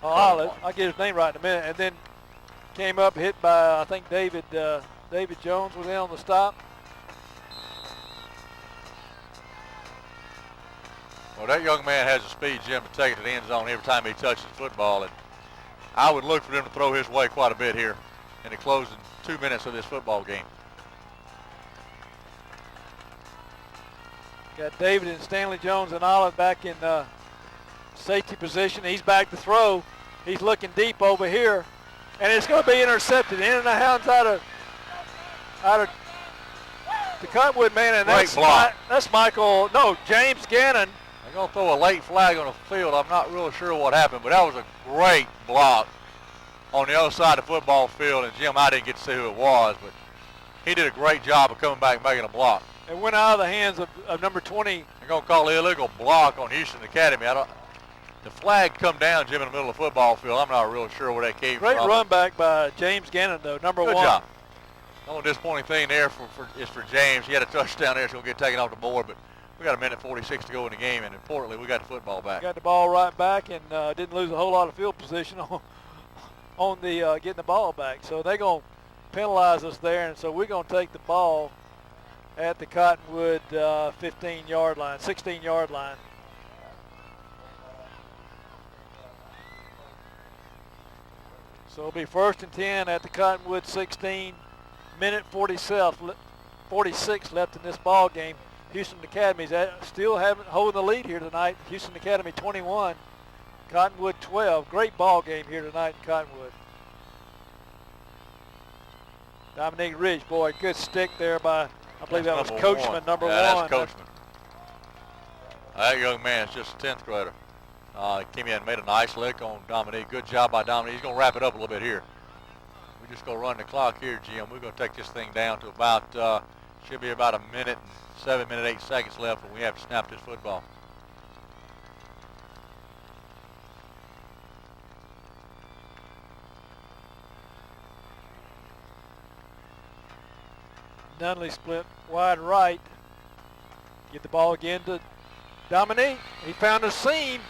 Olive. I'll get his name right in a minute. And then came up, hit by, I think, David Jones was in on the stop. Well, that young man has the speed, Jim, to take it to the end zone every time he touches the football. And I would look for them to throw his way quite a bit here in the closing 2 minutes of this football game. Got David and Stanley Jones and Olive back in safety position. He's back to throw. He's looking deep over here, and it's going to be intercepted. In and the hounds out of the Cottonwood man, and that's Michael. No, James Gannon. They're going to throw a late flag on the field. I'm not real sure what happened, but that was a great block on the other side of the football field. And Jim, I didn't get to see who it was, but he did a great job of coming back and making a block. It went out of the hands of number 20. They're going to call the illegal block on Houston Academy. The flag come down, Jim, in the middle of the football field. I'm not real sure where that came from. Great run back by James Gannon, though, number 1. Good job. The only disappointing thing there is for James. He had a touchdown there, so he'll get taken off the board, but we got a minute 46 to go in the game, and importantly, we got the football back. Got the ball right back and didn't lose a whole lot of field position on the getting the ball back. So they're going to penalize us there, and so we're going to take the ball at the Cottonwood 16-yard line. So it'll be 1st and 10 at the Cottonwood 16. Minute 46 left in this ball game. Houston Academy's still holding the lead here tonight. Houston Academy 21, Cottonwood 12. Great ball game here tonight in Cottonwood. Dominique Ridge, boy, good stick there by, I believe that was Coachman, number 1. That's Coachman. That young man is just a 10th grader. Came in and made a nice lick on Dominique. Good job by Dominique. He's going to wrap it up a little bit here. We just go run the clock here, Jim. We're going to take this thing down to about, should be about a minute and 7 minutes, 8 seconds left when we have to snap this football. Nunley split wide right. Get the ball again to Dominique. He found a seam.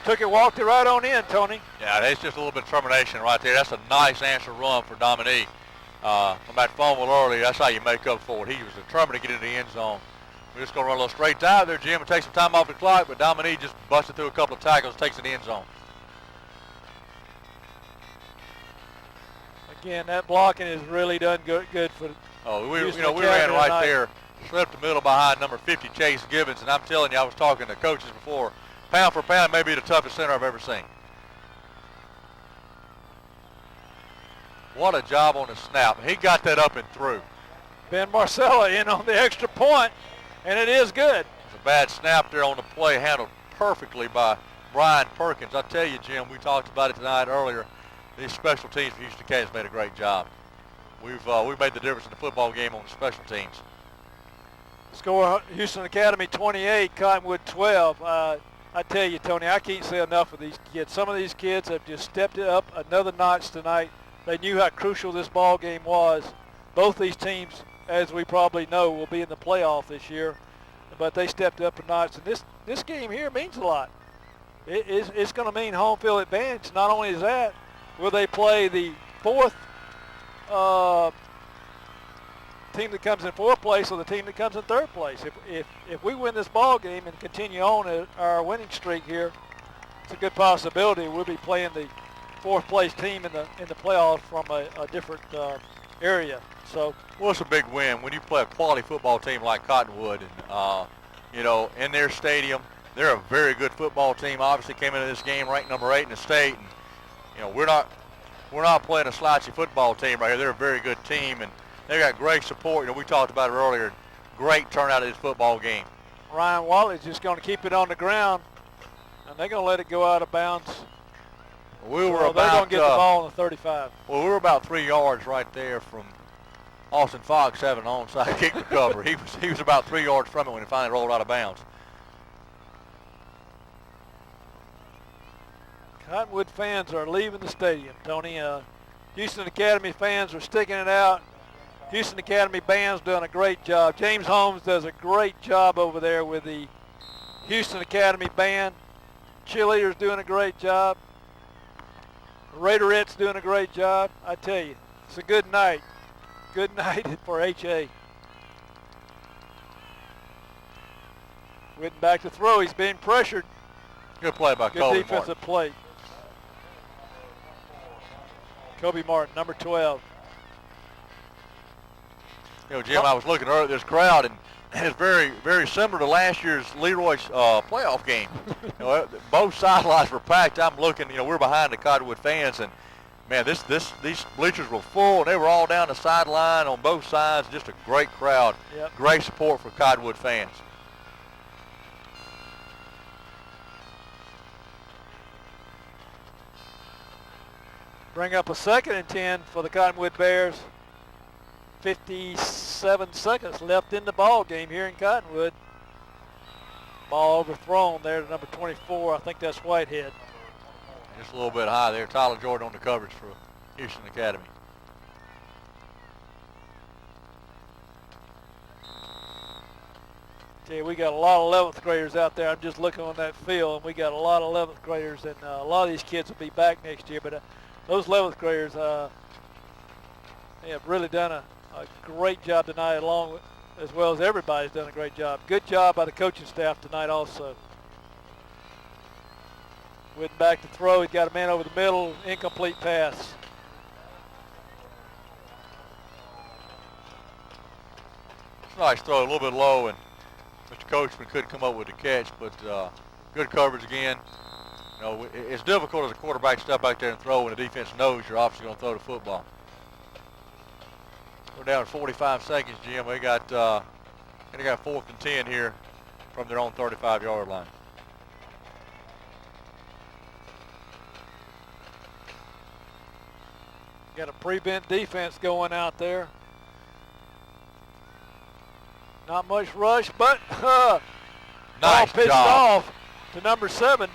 Took it, walked it right on in, Tony. Yeah, that's just a little bit of determination right there. That's a nice answer run for Dominique. From that fumble earlier, that's how you make up for it. He was determined to get into the end zone. We're just going to run a little straight dive there, Jim, and take some time off the clock, but Dominique just busted through a couple of tackles, takes it in the end zone. Again, that blocking has really done good for we ran right there, slipped the middle behind number 50, Chase Gibbons, and I'm telling you, I was talking to coaches before, pound for pound, maybe the toughest center I've ever seen. What a job on the snap. He got that up and through. Ben Marcella in on the extra point, and it is good. It's a bad snap there on the play, handled perfectly by Brian Perkins. I tell you, Jim, we talked about it tonight earlier. These special teams for Houston Academy made a great job. We've made the difference in the football game on the special teams. Score Houston Academy 28, Cottonwood 12. I tell you, Tony, I can't say enough of these kids. Some of these kids have just stepped it up another notch tonight. They knew how crucial this ball game was. Both these teams, as we probably know, will be in the playoff this year, but they stepped up a notch. And this game here means a lot. It's going to mean home field advantage. Not only is that, will they play the 4th team that comes in 4th place or the team that comes in 3rd place. If we win this ball game and continue on our winning streak here, it's a good possibility we'll be playing the 4th place team in the playoffs from a different area. So, well, it's a big win when you play a quality football team like Cottonwood, and in their stadium, they're a very good football team. Obviously, came into this game ranked number 8 in the state, and we're not playing a slouchy football team right here. They're a very good team, and they got great support. We talked about it earlier. Great turnout of this football game. Ryan Wally's just going to keep it on the ground, and they're going to let it go out of bounds. They're going to get the ball on the 35. Well, we were about 3 yards right there from Austin Fox having an onside kick recovery. He was about 3 yards from it when he finally rolled out of bounds. Cottonwood fans are leaving the stadium, Tony. Houston Academy fans are sticking it out. Houston Academy band's doing a great job. James Holmes does a great job over there with the Houston Academy band. Cheerleaders doing a great job. Raiderettes doing a great job. I tell you, it's a good night. Good night for HA. Witten back to throw. He's being pressured. Good play by Good Kobe defensive Martin. play. Kobe Martin, number 12. You know, Jim, I was looking earlier at this crowd, and it's very, very similar to last year's Leroy's playoff game. You know, both sidelines were packed. I'm looking, you know, we're behind the Cottonwood fans, and man, these bleachers were full, and they were all down the sideline on both sides. Just a great crowd. Yep. Great support for Cottonwood fans. Bring up a 2nd and 10 for the Cottonwood Bears. 57 seconds left in the ball game here in Cottonwood. Ball overthrown there to number 24. I think that's Whitehead. Just a little bit high there. Tyler Jordan on the coverage for Houston Academy. Okay, we got a lot of 11th graders out there. I'm just looking on that field, and we got a lot of 11th graders, and a lot of these kids will be back next year. But those 11th graders, they have really done a great job tonight, as well as everybody's done a great job. Good job by the coaching staff tonight also. Witten back to throw. He's got a man over the middle. Incomplete pass. Nice throw, a little bit low, and Mr. Coachman couldn't come up with the catch, but good coverage again. You know, it's difficult as a quarterback to step back there and throw when the defense knows you're obviously going to throw the football. We're down to 45 seconds, Jim. They got 4th and 10 here from their own 35-yard line. Got a prevent defense going out there. Not much rush, but nice pitched job. off to number 7.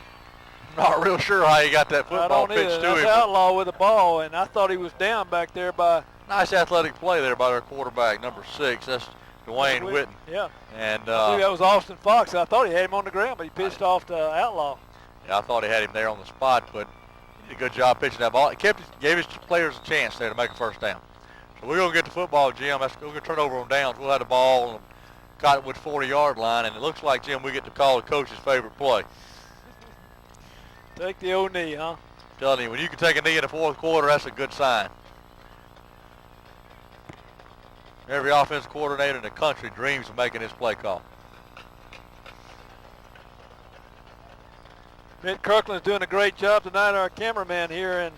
Not real sure how he got that football pitched to That's him. Outlaw with the ball, and I thought he was down back there by. Nice athletic play there by their quarterback, number 6. That's Dwayne Witten. Yeah. And I think that was Austin Fox. I thought he had him on the ground, but he pitched off to Outlaw. Yeah, I thought he had him there on the spot, but he did a good job pitching that ball. Gave his players a chance there to make a first down. So we're going to get the football, Jim. We're going to turn over on downs. We'll have the ball on Cottonwood 40-yard line, and it looks like, Jim, we get to call the coach's favorite play. Take the old knee, huh? I'm telling you, when you can take a knee in the 4th quarter, that's a good sign. Every offensive coordinator in the country dreams of making this play call. Mitt Kirkland's doing a great job tonight, our cameraman here in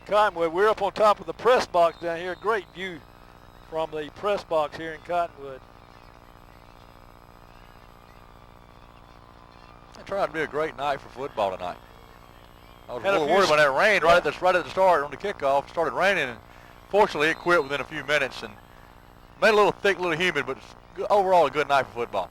Cottonwood. We're up on top of the press box down here. Great view from the press box here in Cottonwood. It turned out to be a great night for football tonight. I was a Had a little few worried when that rained right at the start on the kickoff. It started raining, and fortunately it quit within a few minutes and made it a little thick, a little humid, but overall a good night for football.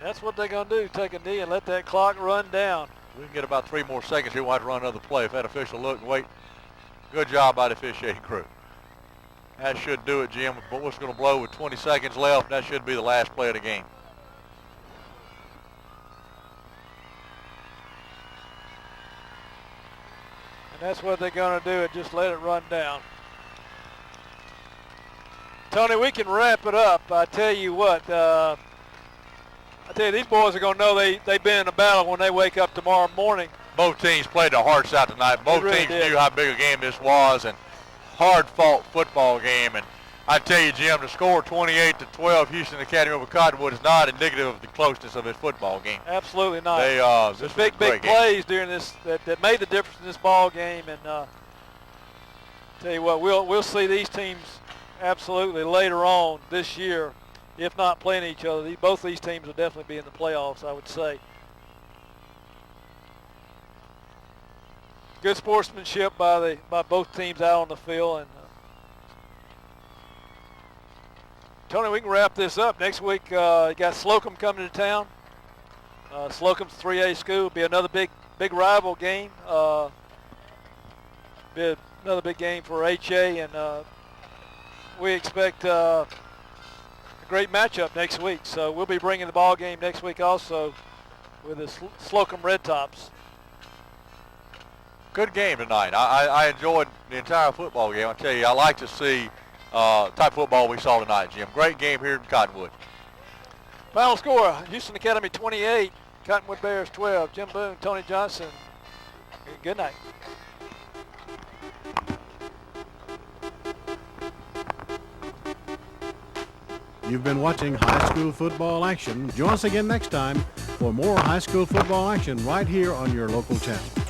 That's what they're going to do, take a knee and let that clock run down. We can get about 3 more seconds here. We'll have to run another play if that official look and wait. Good job by the officiating crew. That should do it, Jim. But what's going to blow with 20 seconds left, that should be the last play of the game. And that's what they're going to do, just let it run down. Tony, we can wrap it up. I tell you what, these boys are going to know they've been in a battle when they wake up tomorrow morning. Both teams played their hearts out tonight. Both teams knew how big a game this was, and hard-fought football game. And I tell you, Jim, the score 28-12 Houston Academy over Cottonwood is not indicative of the closeness of this football game. Absolutely not. This big plays during this that made the difference in this ball game. And tell you what, we'll see these teams absolutely later on this year, if not playing each other. Both these teams will definitely be in the playoffs, I would say. Good sportsmanship by both teams out on the field. And Tony, we can wrap this up. Next week, you got Slocum coming to town. Slocum's 3A school. Will be another big rival game. Be another big game for HA, and we expect a great matchup next week. So we'll be bringing the ball game next week also with the Slocum Red Tops. Good game tonight. I enjoyed the entire football game. I tell you, I like to see type of football we saw tonight, Jim. Great game here in Cottonwood. Final score, Houston Academy 28, Cottonwood Bears 12. Jim Boone, Tony Johnson. Good night. You've been watching high school football action. Join us again next time for more high school football action right here on your local channel.